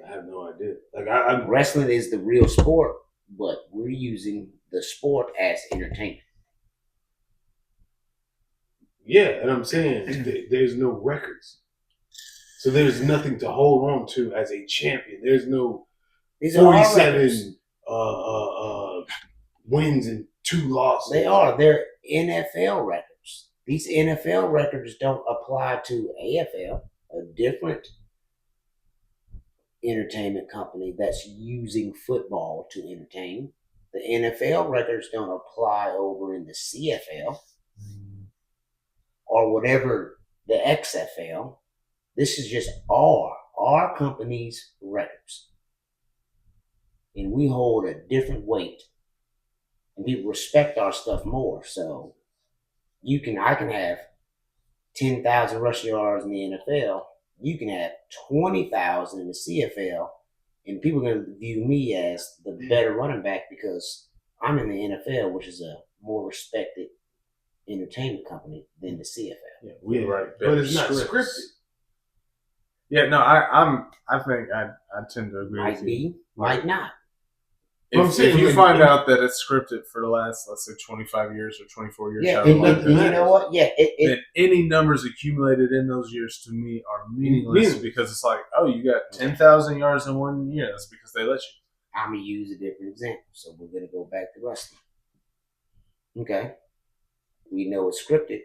I have no idea. Like, wrestling is the real sport, but we're using the sport as entertainment. Yeah, and I'm saying there's no records, so there's nothing to hold on to as a champion. There's no 47 wins and 2 losses. They're NFL records. These NFL records don't apply to AFL, a different entertainment company that's using football to entertain. The NFL records don't apply over in the CFL or whatever, the XFL. This is just our company's records. And we hold a different weight. And people respect our stuff more. So I can have 10,000 rushing yards in the NFL. You can have 20,000 in the CFL, and people are going to view me as the better running back because I'm in the NFL, which is a more respected entertainment company than the CFL. Yeah, we write, but it's not scripted. Yeah, no, I think I tend to agree with you. Might not. If you find out that it's scripted for the last, let's say, 25 years or 24 years, you know what? Yeah, then any numbers accumulated in those years to me are meaningless because it's like, oh, you got 10,000 yards in 1 year. That's because they let you. I'm going to use a different example. So we're going to go back to wrestling. Okay. We know it's scripted.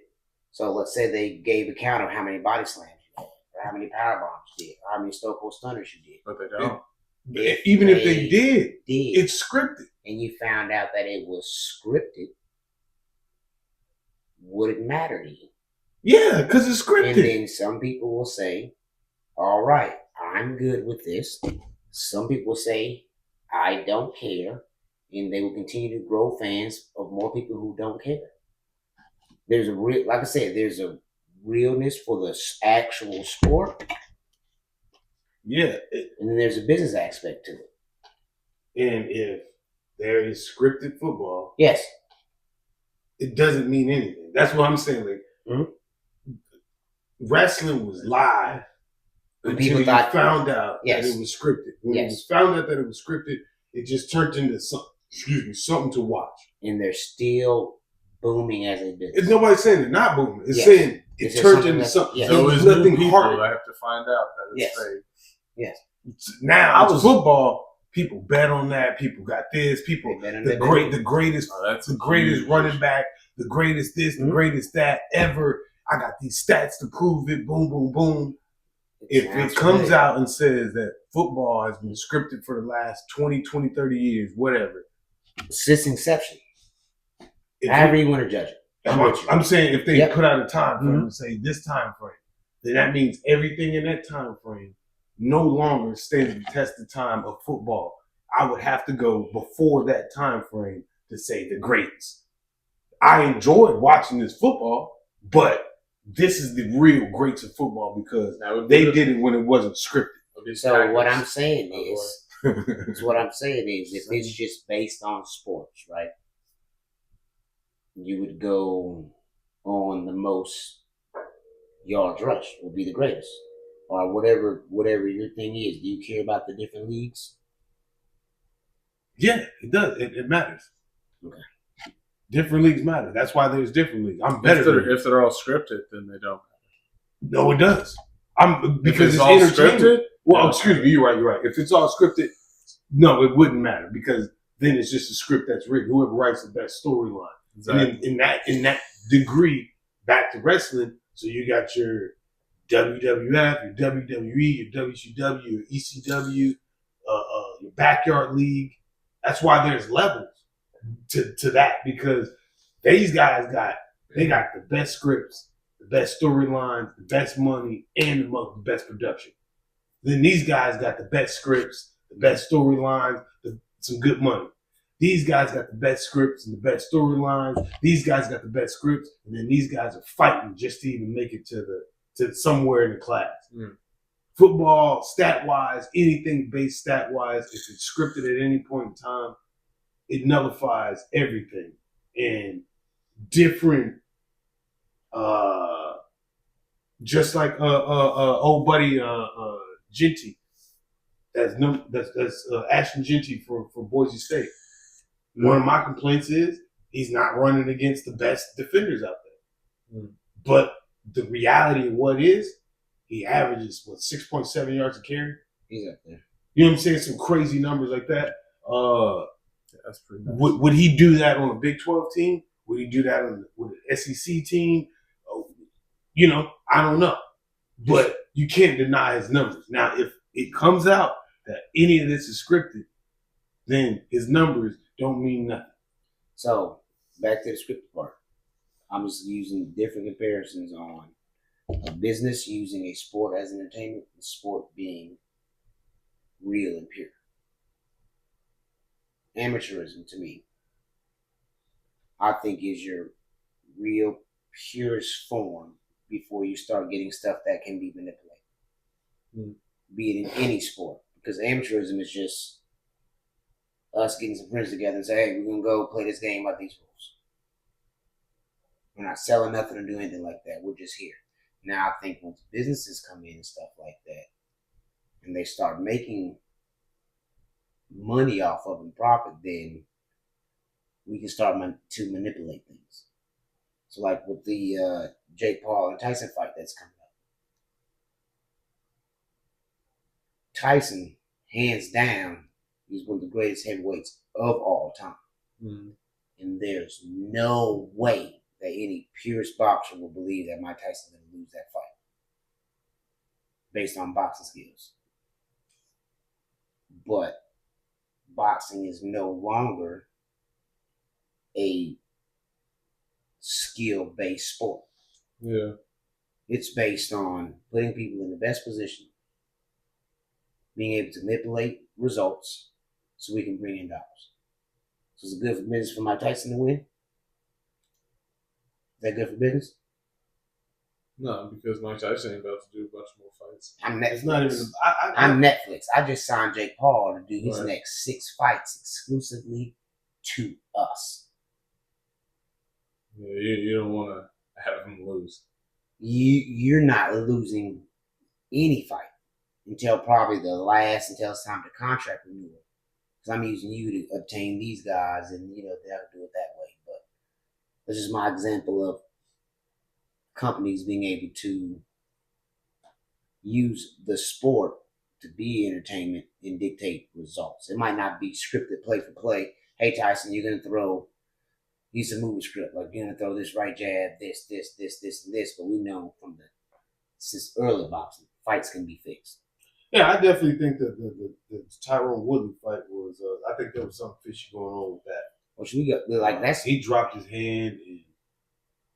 So let's say they gave a count of how many body slams you did, or how many power bombs you did, or how many Stone Cold Stunners you did. But they don't. Even if they did, it's scripted. And you found out that it was scripted, would it matter to you? Yeah, because it's scripted. And then some people will say, all right, I'm good with this. Some people will say, I don't care. And they will continue to grow fans of more people who don't care. There's like I said, there's a realness for the actual sport. Yeah. And then there's a business aspect to it. And if there is scripted football, yes, it doesn't mean anything. That's what I'm saying. Like, wrestling was live until you found out that it was scripted. When it was found out that it was scripted, it just turned into something to watch. And there's still booming as a business? It's nobody saying they're not booming. It's Yes. saying Is it there turned something into that- something. yes. So There's it's new nothing people. hard. I have to find out that it's Yes. fake. Yes. Now I it's was- football. People bet on that. People got this. People They bet on the that great, baby. the greatest, Oh, that's the greatest huge. running back, the greatest this, the Mhm. greatest that ever. I got these stats to prove it. Boom, boom, boom. If sounds it comes good. out and says that football has been scripted for the last 20, 30 years, whatever. Since inception, If however you want to judge it. I'm with you. I'm saying if they Yep. put out a time frame Mhm. and say this time frame, then that means everything in that time frame no longer stands the test of time of football. I would have to go before that time frame to say the greats. I enjoyed watching this football, but this is the real greats of football because That would be they the- did it when it wasn't scripted. would be So Packers. what I'm saying Oh, is, That's what I'm saying is, if it's just based on sports, right? You would go on the most yards rushed would be the greatest, or whatever your thing is. Do you care about the different leagues? Yeah, it does. It matters. Okay. Different leagues matter. That's why there's different leagues. I'm better than you. If they're all scripted, then they don't. No, it does. Because it's it's all entertainment. scripted? Well, Yeah. excuse me, you're right. If it's all scripted, no, it wouldn't matter because then it's just a script that's written. Whoever writes the best storyline, Exactly. and in that degree, back to wrestling. So you got your WWF, your WWE, your WCW, your ECW, your backyard league. That's why there's levels to that because these guys got the best scripts, the best storylines, the best money, and the best production. Then these guys got the best scripts, the best storylines, some good money. These guys got the best scripts and the best storylines. These guys got the best scripts, and then these guys are fighting just to even make it to somewhere in the class. Mm. Football, stat wise, anything based stat wise, if it's scripted at any point in time, it nullifies everything. And different, just like old buddy Genty, that's Ashton Genty for Boise State. One of my complaints is he's not running against the best defenders out there. But the reality of what is, he averages 6.7 yards a carry. He's up there. You know what I'm saying? Some crazy numbers like that. That's pretty nice. Would he do that on a Big 12 team? Would he do that with an SEC team? You know, I don't know. But you can't deny his numbers. Now, if it comes out that any of this is scripted, then his numbers don't mean nothing. So back to the scripted part. I'm just using different comparisons on a business using a sport as entertainment, the sport being real and pure. Amateurism, to me, I think is your real purest form before you start getting stuff that can be manipulated. Be it in any sport. Because amateurism is just us getting some friends together and say, hey, we're going to go play this game by these rules. We're not selling nothing or doing anything like that. We're just here. Now, I think once businesses come in and stuff like that, and they start making money off of and profit, then we can start to manipulate things. So, like with the Jake Paul and Tyson fight that's coming up. Tyson, hands down, is one of the greatest heavyweights of all time. And there's no way that any purest boxer will believe that Mike Tyson's going to lose that fight based on boxing skills. But boxing is no longer a skill-based sport. Yeah. It's based on putting people in the best position, being able to manipulate results so we can bring in dollars. So is it good for business for Mike Tyson to win? Is that good for business? No, because Mike Tyson ain't about to do a bunch more fights. I'm Netflix. It's not even. I'm Netflix. I just signed Jake Paul to do his Right. next 6 fights exclusively to us. Yeah, you don't want to have him lose. You're not losing any fight until probably until it's time to contract renewal. Because I'm using you to obtain these guys, and they'll do it that way. But This is my example of companies being able to use the sport to be entertainment and dictate results. It might not be scripted play for play. Hey Tyson, you're gonna throw. Use a movie script like you're gonna throw this right jab, this, and this. But we know from since early boxing, fights can be fixed. Yeah, I definitely think that the Tyrone Woodley fight was. I think there was something fishy going on with that. Which we got like that's he dropped his hand, and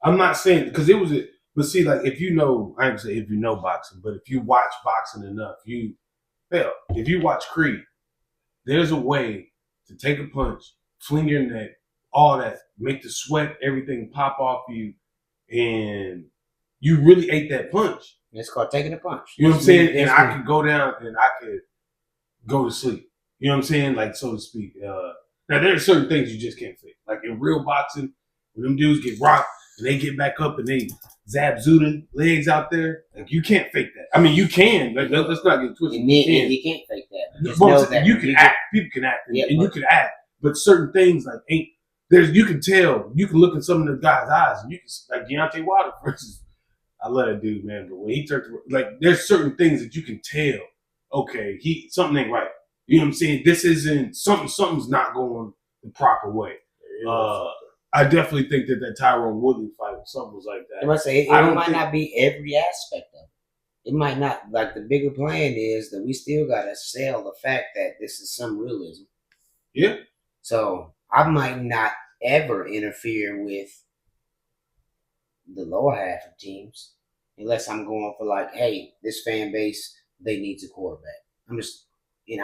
I'm not saying because it was a. But see, like if you know, I ain't say if you know boxing, but if you watch boxing enough, if you watch Creed, there's a way to take a punch, fling your neck, all that, make the sweat, everything pop off you, and you really ate that punch. It's called taking a punch. You know what I'm saying? And I could go down and I could go to sleep. You know what I'm saying? Like, so to speak. Now, there are certain things you just can't fake. Like in real boxing, when them dudes get rocked and they get back up and they zap Zuda legs out there, like you can't fake that. I mean, you can. Like, let's not get twisted. And you can't fake that. Just know that you can act. People can act. And you can act. But certain things like ain't. You can tell. You can look at some of the guys' eyes and you can, like Deontay Wilder, for instance. I love that dude, man. But when he turned to, like, there's certain things that you can tell. Okay, something ain't right. You know what I'm saying? This isn't something's not going the proper way. I definitely think that Tyrone Woodley fight, something was like that. I must say, it might not be every aspect of it. It might not. Like the bigger plan is that we still gotta sell the fact that this is some realism. Yeah. So I might not ever interfere with the lower half of teams unless I'm going for like, hey, this fan base, they need a quarterback.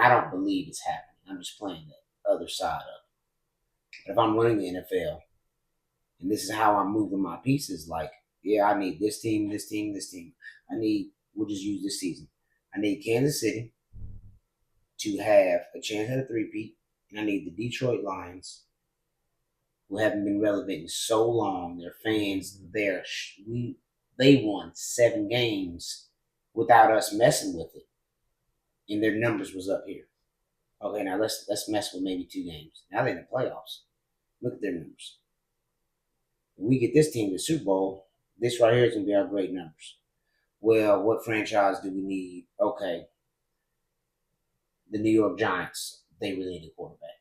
I don't believe it's happening. I'm just playing the other side of it. But if I'm running the NFL and this is how I'm moving my pieces, like, yeah, I need this team, this team, this team. We'll just use this season. I need Kansas City to have a chance at a three-peat, and I need the Detroit Lions, who haven't been relevant in so long. Their fans, they won 7 games without us messing with it, and their numbers was up here. Okay, now let's mess with maybe 2 games. Now they're in the playoffs. Look at their numbers. When we get this team to the Super Bowl, this right here is going to be our great numbers. Well, what franchise do we need? Okay, the New York Giants, they really need a quarterback.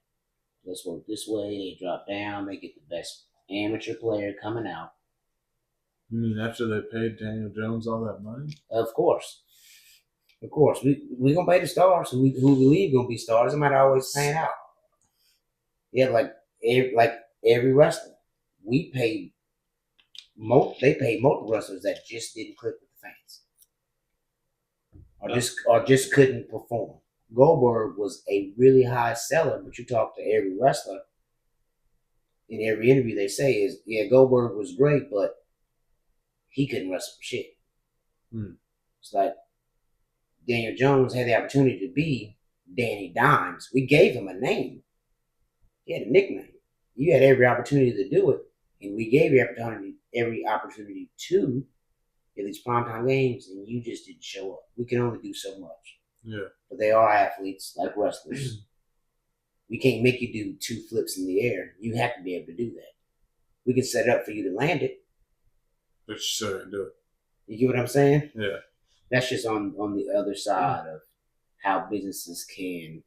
Let's work this way. They drop down. They get the best amateur player coming out. You mean after they paid Daniel Jones all that money? Of course. We're going to pay the stars who we believe going to be stars. It might always pan out. Yeah, like every wrestler. They paid multiple wrestlers that just didn't click with the fans. Or just couldn't perform. Goldberg was a really high seller, but you talk to every wrestler, in every interview they say is, yeah, Goldberg was great, but he couldn't wrestle for shit. It's like Daniel Jones had the opportunity to be Danny Dimes. We gave him a name. He had a nickname. You had every opportunity to do it, and we gave you every opportunity to get these primetime games, and you just didn't show up. We can only do so much. Yeah. But they are athletes like wrestlers. We can't make you do 2 flips in the air. You have to be able to do that. We can set it up for you to land it. But you still didn't do it. You get what I'm saying? Yeah. That's just on the other side of how businesses can.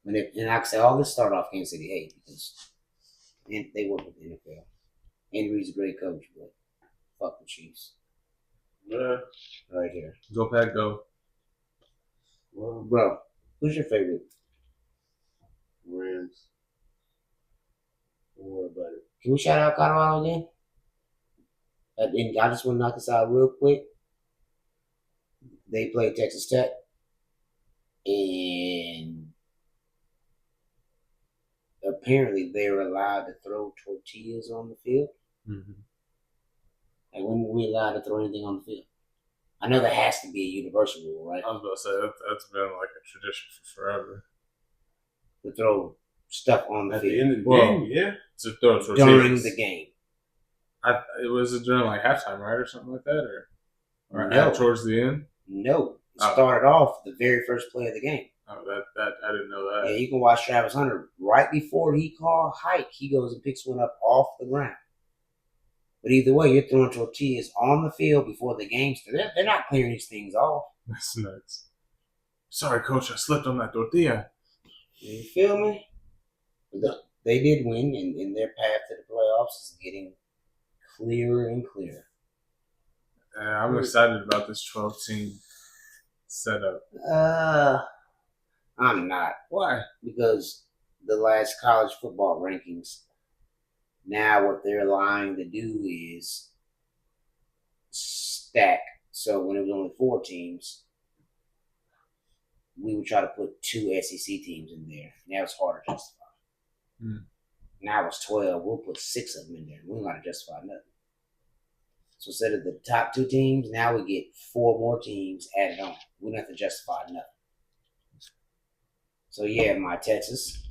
And like I say, all this started off Kansas City hate because they work with the NFL. Andy Reid's a great coach, but fuck the Chiefs. Yeah. Right here. Go Pack, go. Well, bro, who's your favorite? Rams. Don't worry about it. Can we shout out Colorado again? And I just want to knock this out real quick. They played Texas Tech, and apparently they were allowed to throw tortillas on the field. Mm-hmm. Like, when were we allowed to throw anything on the field? I know there has to be a universal rule, right? I was about to say, that's been like a tradition for forever. To throw stuff on the At field. the end of the game, yeah. To throw tortillas. During the game. It was during like halftime, right? Or something like that? Or No. towards the end? No. It started off the very first play of the game. Oh, that I didn't know that. Yeah, you can watch Travis Hunter. Right before he called hike, he goes and picks one up off the ground. But either way, you're throwing tortillas on the field before the game starts. They're not clearing these things off. That's nuts. Sorry, coach, I slipped on that tortilla. You feel me? They did win, and their path to the playoffs is getting clearer and clearer. I'm excited about this 12-team setup. I'm not. Why? Because the last college football rankings, now what they're allowing to do is stack. So when it was only 4 teams, we would try to put 2 SEC teams in there. Now it's harder to justify. Now it's 12. We'll put 6 of them in there. We don't got to justify nothing. So instead of the top 2 teams, now we get 4 more teams added on. We don't have to justify nothing. So yeah, my Texas,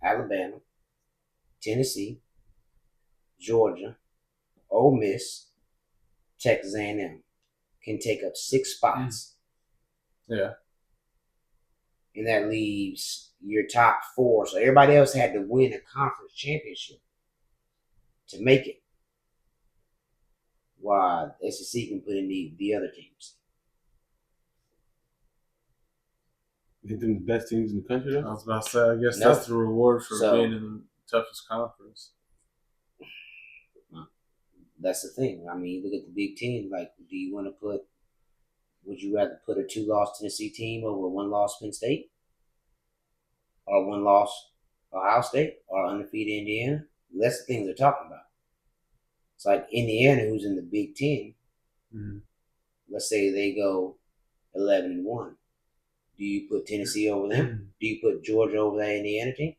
Alabama, Tennessee, Georgia, Ole Miss, Texas A&M can take up 6 spots. Yeah. And that leaves your top 4. So everybody else had to win a conference championship to make it. While SEC can put in the other teams. You think them the best teams in the country, I though? was about to say, I guess No. that's the reward for being in the toughest conference. That's the thing. I mean, look at the Big Ten. Like, would you rather put a 2-loss Tennessee team over a 1-loss Penn State? Or 1-loss Ohio State? Or undefeated Indiana? That's the things they're talking about. It's like Indiana, who's in the Big Ten. Mm-hmm. Let's say they go 11-1. Do you put Tennessee over them? Do you put Georgia over that Indiana team?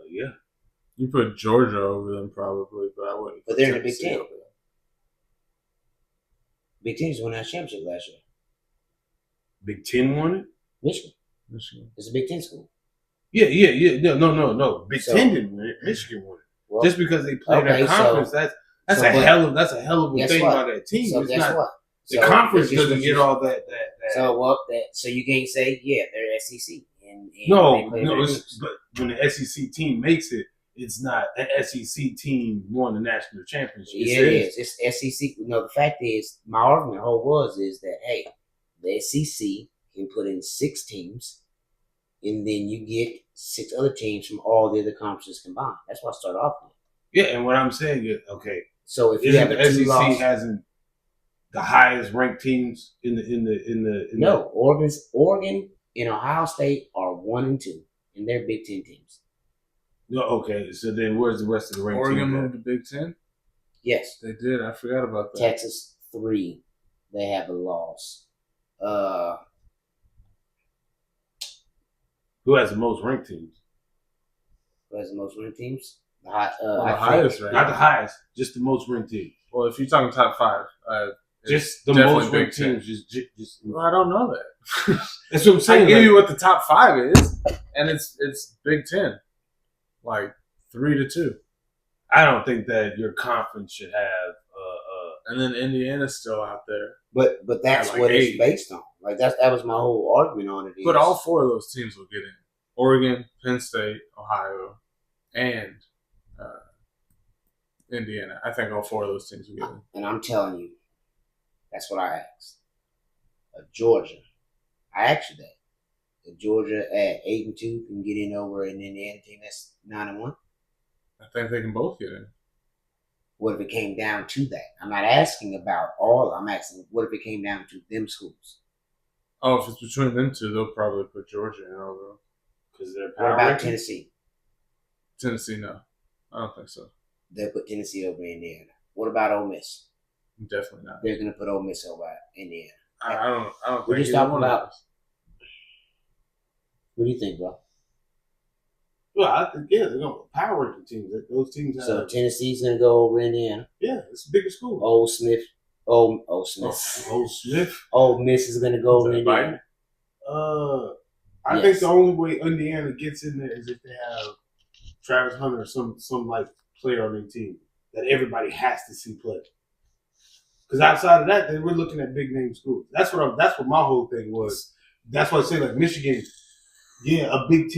Yeah. You put Georgia over them probably, but I wouldn't. But they're in the Big Tennessee Ten. over them. Big Ten just won that championship last year. Big Ten won it? Michigan. Michigan. It's a Big Ten school. Yeah. No. Big Ten didn't win it. Michigan won it. Well, Just because they played okay, that conference, that's a hell of a guess thing what? about that team. So It's guess not what? the So conference it's just doesn't what get you- all that. So you can't say they're SEC. And No, they play their games. but when the SEC team makes it, it's not an SEC team won the national championship. Yeah, it is. It's SEC. No, the fact is, my argument is that hey, the SEC can put in 6 teams, and then you get 6 other teams from all the other conferences combined. That's what I started off with. Yeah, and what I'm saying is, okay, So if you isn't have the a SEC 2-loss, hasn't the highest ranked teams in the no, Oregon and Ohio State are 1 and 2, and they're Big Ten teams. No, okay. So then, where's the rest of the ranked Oregon teams? moved to Big Ten? Yes, They did. I forgot about that. Texas 3, they have a loss. Who has the most ranked teams? Who has the most winning teams? The I think- highest ranked. Not the highest, just the most ranked team. Well, if you're talking top 5, Just the definitely most Big ranked Ten. teams. Just Well, I don't know that. that's what I'm I saying. can give like- you what the top 5 is, and it's Big Ten, like 3-2, I don't think that your conference should have. and then Indiana's still out there. But that's Like what 8. it's based on. Like that was my whole argument on it. But all 4 of those teams will get in: Oregon, Penn State, Ohio, and Indiana. I think all 4 of those teams will get in. And I'm telling you, that's what I asked. Georgia, I asked you that. If Georgia at 8-2 can get in over an Indiana team that's 9-1. I think they can both get in. What if it came down to that? I'm not asking about all. I'm asking, what if it came down to them schools? Oh, if it's between them 2, they'll probably put Georgia in over them. Because they're What power about rankings. Tennessee? Tennessee, no. I don't think so. They'll put Tennessee over Indiana. What about Ole Miss? Definitely not. They're going to put Ole Miss over Indiana. I don't We're think just either talking one of about- those. What do you think, bro? Well, I think they're going to power ranking teams. Those teams have. So Tennessee's going to go over Indiana. Yeah, it's a bigger school. Ole Smith. Ole Smith. Ole Smith. Ole Miss is going to go over Is that Indiana. I Yes. think the only way Indiana gets in there is if they have Travis Hunter or some like player on their team that everybody has to see play. Because outside of that, then we're looking at big name schools. That's what my whole thing was. That's why I say like Michigan, yeah, a Big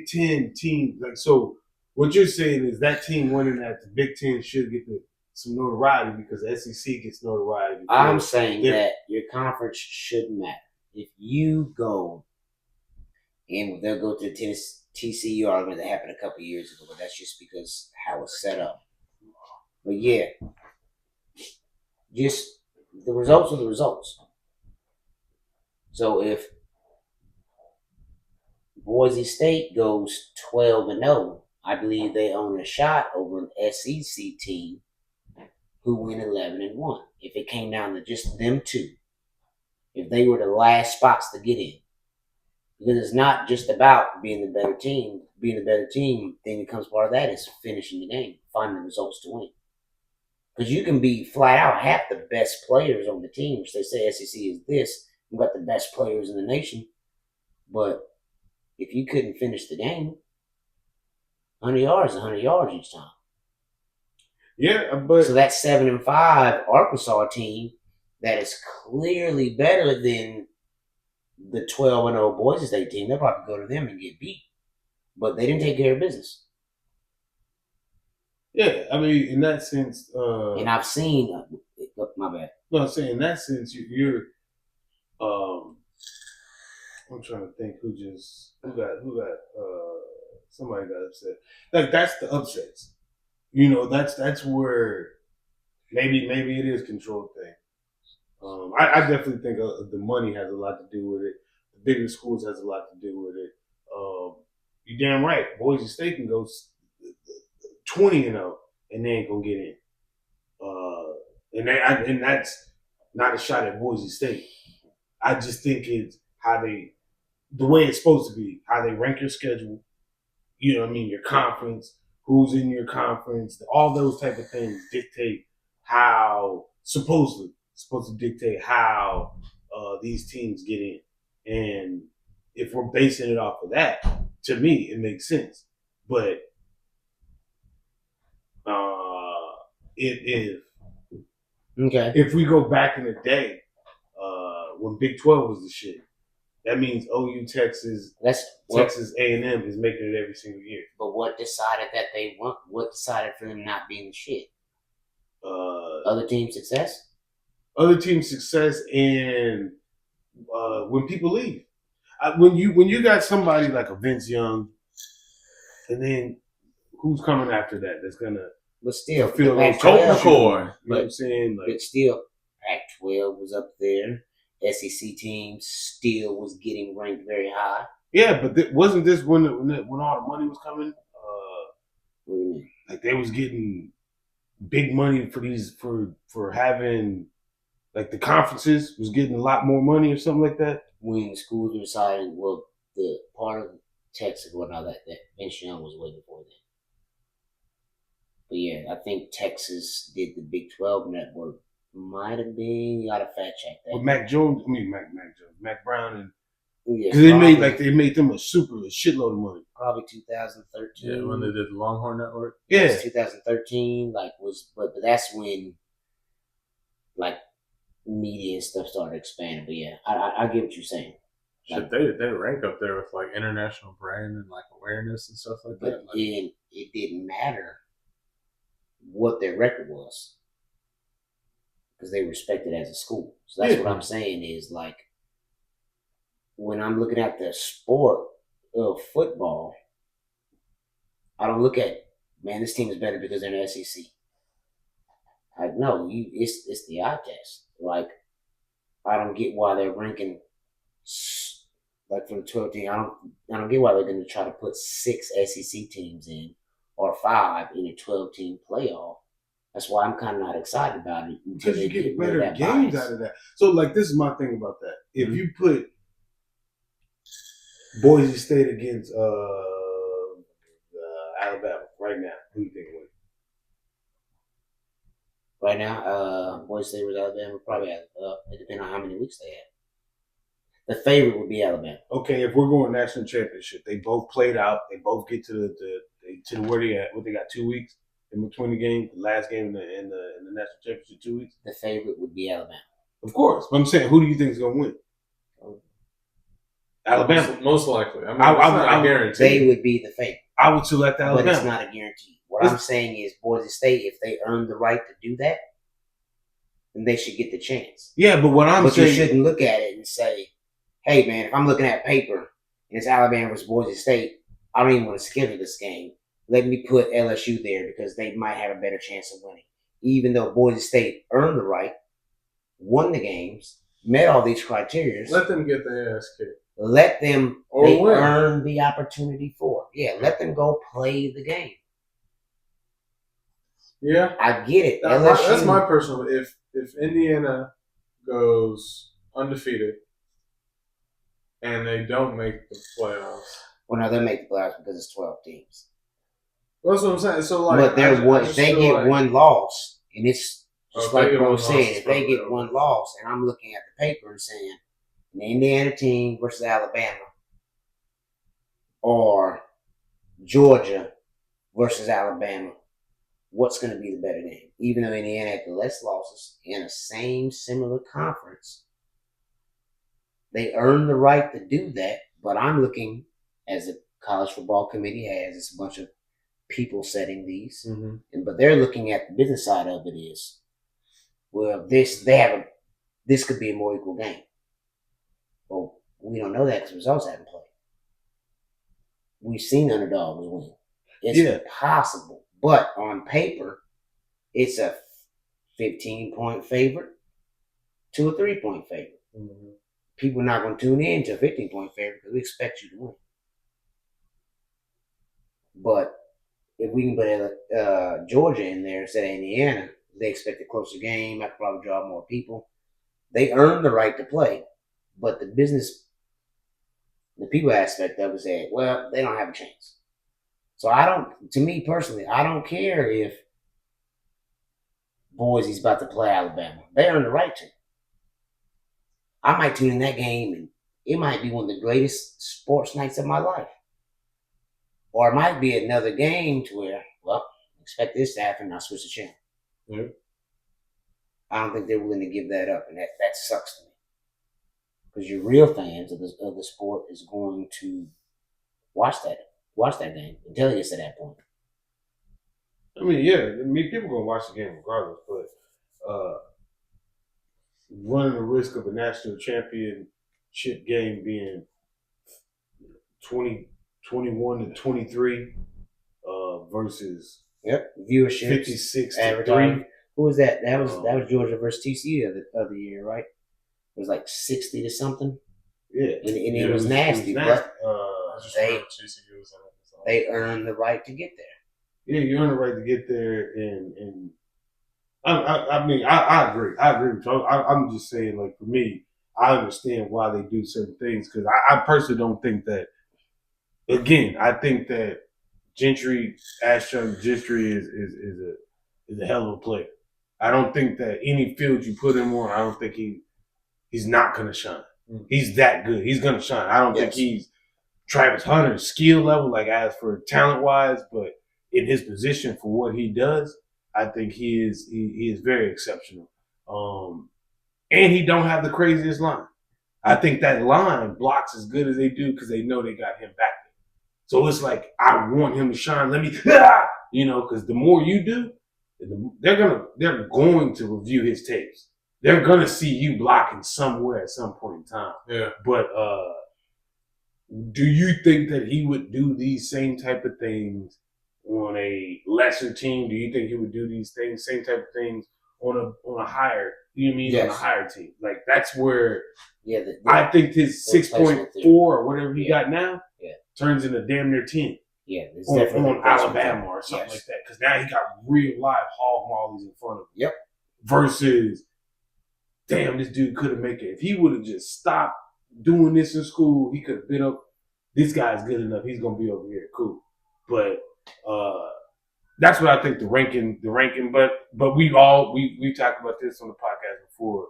Ten team. Like so, what you're saying is that team winning that the Big Ten should get some notoriety because the SEC gets notoriety. I'm saying that your conference shouldn't matter. If you go, and they'll go to the TCU argument that happened a couple of years ago, but that's just because how it's set up. But yeah, just the results are the results. So if Boise State goes 12-0, I believe they own a shot over an SEC team who win 11-1. If it came down to just them two, if they were the last spots to get in, because it's not just about being the better team. Being the better team, then it comes part of that is finishing the game, finding the results to win. Because you can be flat out half the best players on the team, which they say SEC is this. You've got the best players in the nation, but if you couldn't finish the game, 100 yards, 100 yards each time. Yeah, but so that 7-5 Arkansas team that is clearly better than the 12-0 Boise State team, they'll probably go to them and get beat. But they didn't take care of business. Yeah, I mean, in that sense, and I've seen. My bad. No, I'm saying in that sense, you're. I'm trying to think who got somebody got upset. Like that's the upsets. You know, that's where maybe it is control thing. I definitely think the money has a lot to do with it. The bigger schools has a lot to do with it. You're damn right. Boise State can go 20-0 and they ain't gonna get in. And that's not a shot at Boise State. I just think it's the way it's supposed to be, how they rank your schedule. You know what I mean? Your conference, who's in your conference, all those type of things dictate how supposed to dictate how these teams get in. And if we're basing it off of that, to me, it makes sense. But if we go back in the day, when Big 12 was the shit, that means OU, Texas A&M is making it every single year. But what decided that they won? What decided for them not being the shit? Other team success? Other team success and when people leave. When you got somebody like a Vince Young, and then who's coming after that? That's gonna feel those Colt McCoy. McCoy. You know what I'm saying? Like, but still, Pac-12 was up there. SEC team still was getting ranked very high. Yeah, but wasn't this when all the money was coming? What do you mean? Like they was getting big money for having, like the conferences was getting a lot more money or something like that. When schools were deciding, well, the part of Texas, whatnot that Vince Young was way before then. But yeah, I think Texas did the Big 12 network. Might have been. You gotta fact check that. With Mac Brown, and yeah, because they made them a shitload of money. Probably 2013. Yeah, when they did the Longhorn Network. Yeah, 2013. But that's when like media and stuff started expanding. But yeah, I get what you're saying. Like, they rank up there with like international brand and like awareness and stuff like that. But then it didn't matter what their record was, because they were respected as a school. So that's what I'm saying is, like, when I'm looking at the sport of football, I don't look at, man, this team is better because they're in the SEC. Like, no, it's the eye test. Like, I don't get why they're ranking, like, for the 12 team. I don't get why they're going to try to put 6 SEC teams in or 5 in a 12-team playoff. That's why I'm kind of not excited about it. Because you get better games out of that. So, like, this is my thing about that. If you put Boise State against Alabama right now, who do you think wins? Right now, Boise State versus Alabama probably it depends on how many weeks they have. The favorite would be Alabama. Okay, if we're going national championship, they both played out. They both get to the where they at. What they got 2 weeks in between the game, the last game in the national championship, 2 weeks. The favorite would be Alabama. Of course, but I'm saying, who do you think is going to win? Alabama, most likely. I mean, I guarantee they would be the favorite. I would select but Alabama. it's not a guarantee. What I'm saying is, Boise State, if they earn the right to do that, then they should get the chance. Yeah, but what I'm saying, you shouldn't look at it and say, "Hey, man, if I'm looking at paper and it's Alabama versus Boise State, I don't even want to schedule this game. Let me put LSU there because they might have a better chance of winning." Even though Boise State earned the right, won the games, met all these criteria. Let them get their ass kicked. Let them Or win. earn the opportunity for it. Yeah, let them go play the game. Yeah, I get it. that's my personal. If Indiana goes undefeated and they don't make the playoffs, well, no, they'll make the playoffs because it's 12 teams. well, that's what I'm saying. So like, But if they get one loss, and it's just like Bro said, if they get one loss, and I'm looking at the paper and saying an Indiana team versus Alabama, or Georgia versus Alabama, what's going to be the better game? Even though Indiana had the less losses in a similar conference, they earned the right to do that. But I'm looking, as the college football committee has, it's a bunch of people setting these, but they're looking at the business side of it is, well, this could be a more equal game. Well, we don't know that because results haven't played. We've seen underdogs win. It's possible, but on paper, it's a 15-point favorite to a 3-point favorite. People are not going to tune in to a 15-point favorite because we expect you to win. But if we can put Georgia in there instead of Indiana, they expect a closer game. I could probably draw more people. They earn the right to play, but the people aspect of it said, well, they don't have a chance. So to me personally, I don't care if Boise's about to play Alabama. They earn the right to. I might tune in that game and it might be one of the greatest sports nights of my life. Or it might be another game to where, well, expect this to happen, I'll switch the channel. Yeah. I don't think they're willing to give that up, and that sucks to me. Because your real fans of the sport is going to watch that game until it gets to that point. I mean, people gonna watch the game regardless, but running the risk of a national championship game being 21 to 23 versus viewership 56 to 3. Who was that? That was Georgia versus TCU of the year, right? It was like 60 to something. Yeah, and it was nasty. But they earned the right to get there. Yeah, you earn the right to get there, and I mean, I agree. I agree with you. I'm just saying, like, for me, I understand why they do certain things because I personally don't think that. Again, I think that Ashton Gentry is a hell of a player. I don't think that any field you put him on, I don't think he's not gonna shine. He's that good. He's gonna shine. I don't think he's Travis Hunter's skill level, like as for talent wise, but in his position for what he does, I think he is very exceptional. And he don't have the craziest line. I think that line blocks as good as they do because they know they got him back there. So it's like, I want him to shine. Let me, because the more you do, they're going to review his tapes. They're gonna see you blocking somewhere at some point in time. Yeah. But do you think that he would do these same type of things on a lesser team? Do you think he would do these same type of things on a higher? You mean on a higher team? Like that's where. Yeah. I think his 6.4 or whatever he got now turns into damn near 10. Yeah, on Alabama or something like that. Because now he got real live hog mollies in front of him. Yep. Versus, damn, this dude couldn't make it. If he would have just stopped doing this in school, he could have been up. This guy's good enough. He's gonna be over here. Cool. But that's what I think the ranking. But we talked about this on the podcast before.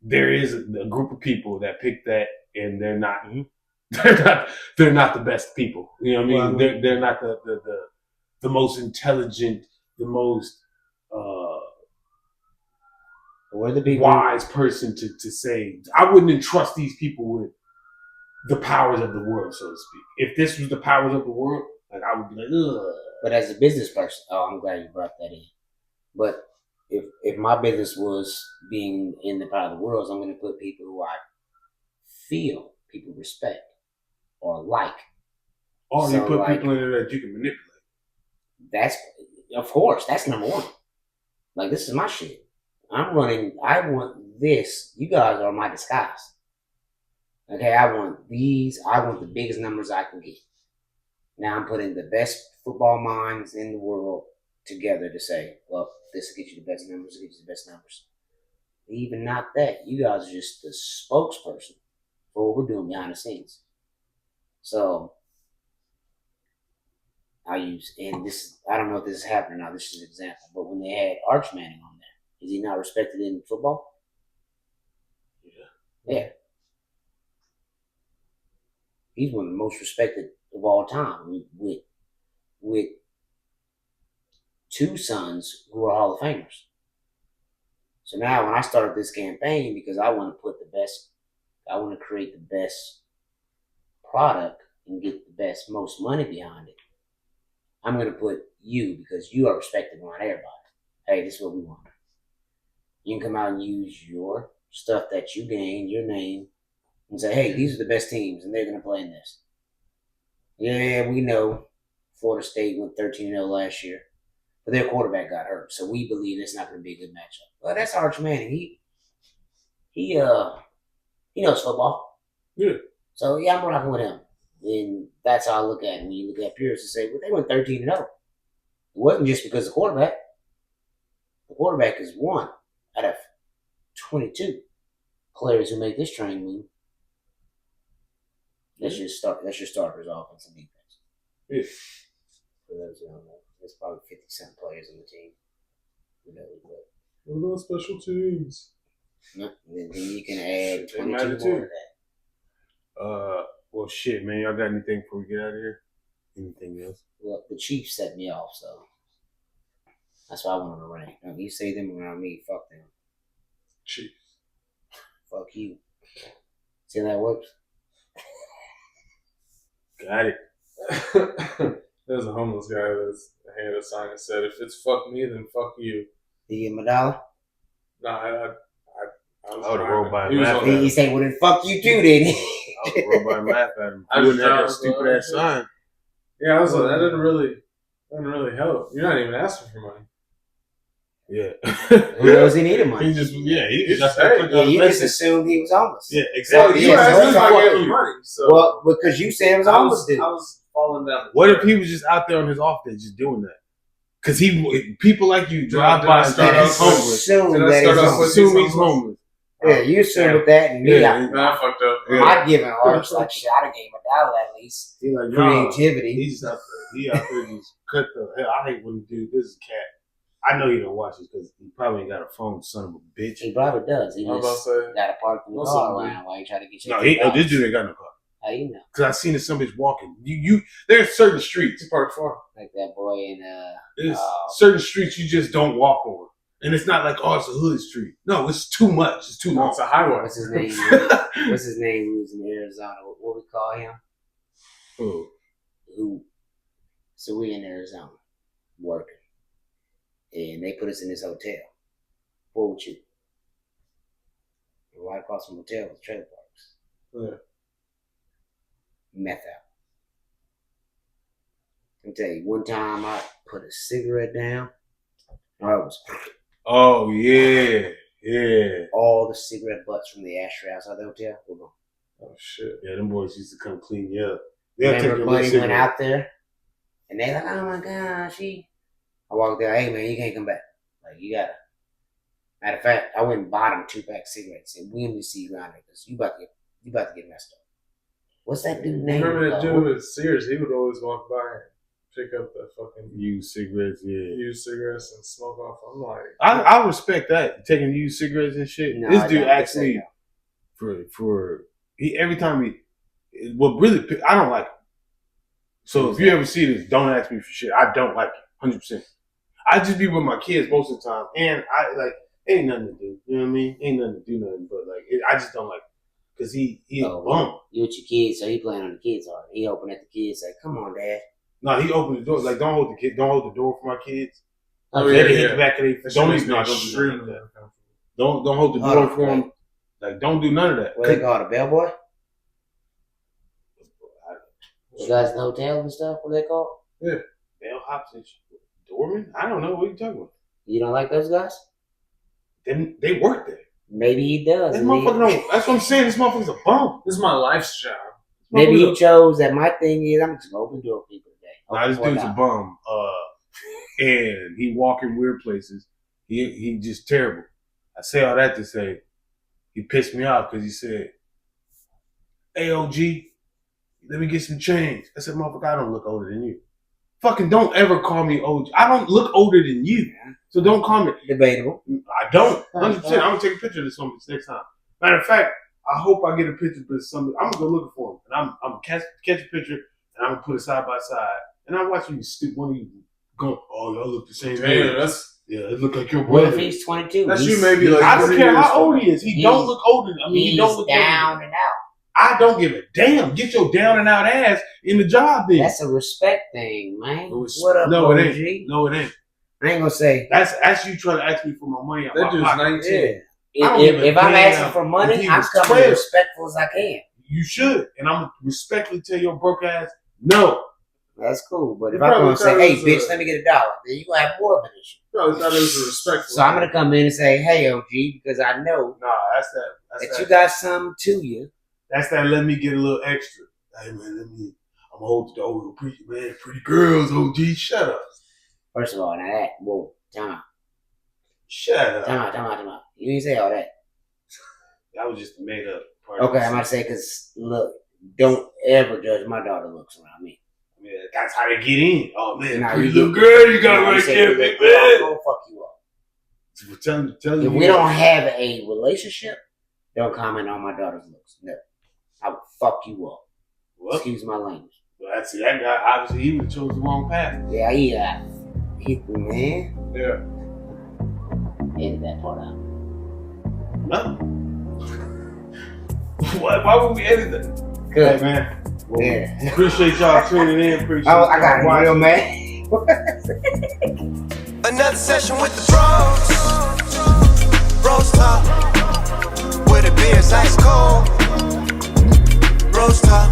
There is a group of people that pick that, and they're not. They're not the best people. You know what I mean? They're not the most intelligent, the most wise person to say. I wouldn't entrust these people the powers of the world, so to speak. If this was the powers of the world, like I would be like, ugh. But as a business person, I'm glad you brought that in. But if my business was being in the power of the world, I'm going to put people who I feel people respect or like. Or So, you put like, people in there that you can manipulate. That's, of course, that's number one. Like, this is my shit. I'm running, I want this. You guys are my disguise. Okay, I want these. I want the biggest numbers I can get. Now I'm putting the best football minds in the world together to say, well, this will get you the best numbers, this will get you the best numbers. Even not that. You guys are just the spokesperson for what we're doing behind the scenes. So I use, and this, I don't know if this is happening now, this is an example, but when they had Arch Manning on there, is he not respected in football? Yeah. He's one of the most respected of all time with two sons who are Hall of Famers. So now when I started this campaign, because I want to put the best, I want to create the best product and get the best, most money behind it, I'm going to put you, because you are respected around everybody. Hey, this is what we want. You can come out and use your stuff that you gained, your name, and say, hey, these are the best teams, and they're going to play in this. Yeah, we know Florida State went 13-0 last year, but their quarterback got hurt, so we believe it's not going to be a good matchup. Well, that's Arch Manning. He knows football. Yeah. So, yeah, I'm rocking with him. And that's how I look at it. When you look at peers and say, well, they went 13-0. It wasn't just because of the quarterback. The quarterback is one out of 22 players who make this train move. That's your starters, offense and defense. Yeah. For those who don't know, there's probably 50-something players on the team. Who knows what? What about special teams? No, then you can add They matter 22 more too. to that. Well, shit, man. Y'all got anything before we get out of here? Anything else? Well, the Chiefs set me off, so that's why I went on the rank. Now, if you say them around me, fuck them. Chiefs. Fuck you. See how that works? Got it. There's a homeless guy that's had a sign that said, "If it's fuck me, then fuck you." Did you give him $1? No, I was I would've driving. rolled by He was him on after. that. He said, well, then fuck you too, then. I was rolled by laugh at him. I You wouldn't have that was stupid driving, ass sign. Yeah, I was like, that didn't really help. You're not even asking for money. Yeah. Who knows he needed money? He just, yeah, he He just just- hey, Yeah, you just assumed he was homeless. Yeah, Well, exactly. you Yeah, asked so him if fuck I gave you. him money. So Well, because you said it was I homeless, was, dude. I was falling down. What if he was just out there on his off day just doing that? Because people like you drive Did by I and start think he's off with- homeless. Assume Did I that start he's off with- homeless. Assume he's homeless. Yeah, you assume with that, and me, Yeah, Nah, I fucked up. I'm giving artists like shit. I'd have gave him $1 at least. He like, nah, Creativity. he's just out there. He out there just cut the hell. I hate when you do this is cat. I know you don't watch it because he probably ain't got a phone, son of a bitch. He probably does. He I was about to just say. got to park the What's car up, around while he try to get you. No, this dude ain't got no car. How you know? Because I seen this some bitch walking. There's certain streets. He parked far. Like that boy in There's certain streets you just don't walk on. And it's not like, oh, it's a hood street. No, it's too much. It's too No, long. it's a highway. what's his name? What's his name? Who was in Arizona? What we call him? Oh. Who? So we in Arizona working, and they put us in this hotel. What would you? Right across from the hotel was trailer parks. Yeah. Meth out. Let me tell you, one time I put a cigarette down. I was Oh, yeah. Yeah. all the cigarette butts from the ashtray outside the hotel were gone. Oh shit. Yeah, them boys used to come clean you up. They'll take Remember, your buddy little went cigarette. out there, and they like, oh my gosh, I walked there, hey man, you can't come back. Like you gotta. Matter of fact, I went and bought him 2-pack cigarettes, and we only see you around here because you about to get messed up. What's that dude's name? Remember that dude with Sears? He would always walk by and pick up the fucking Used cigarettes, yeah. used cigarettes and smoke off. I'm like, I respect that. Taking used cigarettes and shit. No, this I dude don't asked say me every time what really, I don't like him. So if you ever see this, don't ask me for shit. I don't like it, 100%. I just be with my kids most of the time, and I like ain't nothing to do. You know what I mean? Ain't nothing to do nothing, but like I just don't like. because he a Oh, bum. You with your kids, so he playing on the kids hard. He open at the kids, say, "Come on, Dad." No, he opened the door. Like, don't hold the door for my kids. Oh, Let yeah, it hit yeah. the back of their. That Don't shit even. No, makes don't me do none of extremely that. uncomfortable. Don't hold the Hold door on, for wait. him. Like, don't do none of that. What they call it, a bellboy? You guys in the hotel and stuff? What they call? Bellhops and doorman? I don't know what you talking about. You don't like those guys? They work there. Maybe he does. This and he- motherfucker don't. That's what I'm saying. This motherfucker's a bum. This is my life's job. Maybe he chose that. My thing is, I'm just gonna open the door for people today. Nah, this Open dude's the a door. bum. And he walk in weird places. He just terrible. I say all that to say he pissed me off because he said, "Hey, OG, let me get some change." I said, "Motherfucker, I don't look older than you. Fucking don't ever call me OG. I don't look older than you. So don't call me." Debatable. I don't. 100%. I'm gonna take a picture of this one next time. Matter of fact, I hope I get a picture of something. I'm gonna go looking for him, and I'm gonna catch a picture, and I'm gonna put it side by side, and I'm watching you stick one of you go. Oh, y'all look the same. Damn, age. that's It look like your What brother. if he's 22? That's He's- you maybe like I don't 3 care years how old from he is. He He's- don't look older. I mean, he He's don't look down older. and out. I don't give a damn. Get your down and out ass in the job then. That's a respect thing, man. It What up, no, OG? it ain't. No, it ain't. I ain't gonna say. That's you trying to ask me for my money out That my dude's pocket. 19. Yeah. I don't give a If I'm damn asking for if money, he I'm was coming 12. as respectful as I can. You should, and I'm gonna respectfully tell your broke ass no. That's cool. But You if I'm probably gonna say, thought "Hey, it was bitch, a- let me get $1," then you gonna have more of an issue. Probably thought it was a respectful. So I'm gonna come in and say, "Hey, OG," because I know Nah, that's that. that you got something to you. That's that. Let me get a little extra. Hey man, I'm hold the older pretty girls. OG, shut up. First of all, now that, whoa, time out. Shut up. Time out. You didn't say all that. That was just a made up part. Okay, I'm gonna say, because look, don't ever judge my daughter looks around me. Yeah, that's how they get in. Oh man, Nah, pretty you little get- girl you got Nah, you right say, there, "Look, big I'm man. gonna fuck you up." Tell If you we don't have a relationship, don't comment on my daughter's looks. No. I will fuck you up. Well, Excuse my language. that's that guy. Obviously, he would chose the wrong path. Yeah, he man. Yeah. Edit that part out. No. Why would we edit that? Hey Good. man. Well, Yeah. Appreciate y'all tuning in. Appreciate I got y'all it real watching. man. Another session with the bros talk, where the beer's ice cold. Bros talk.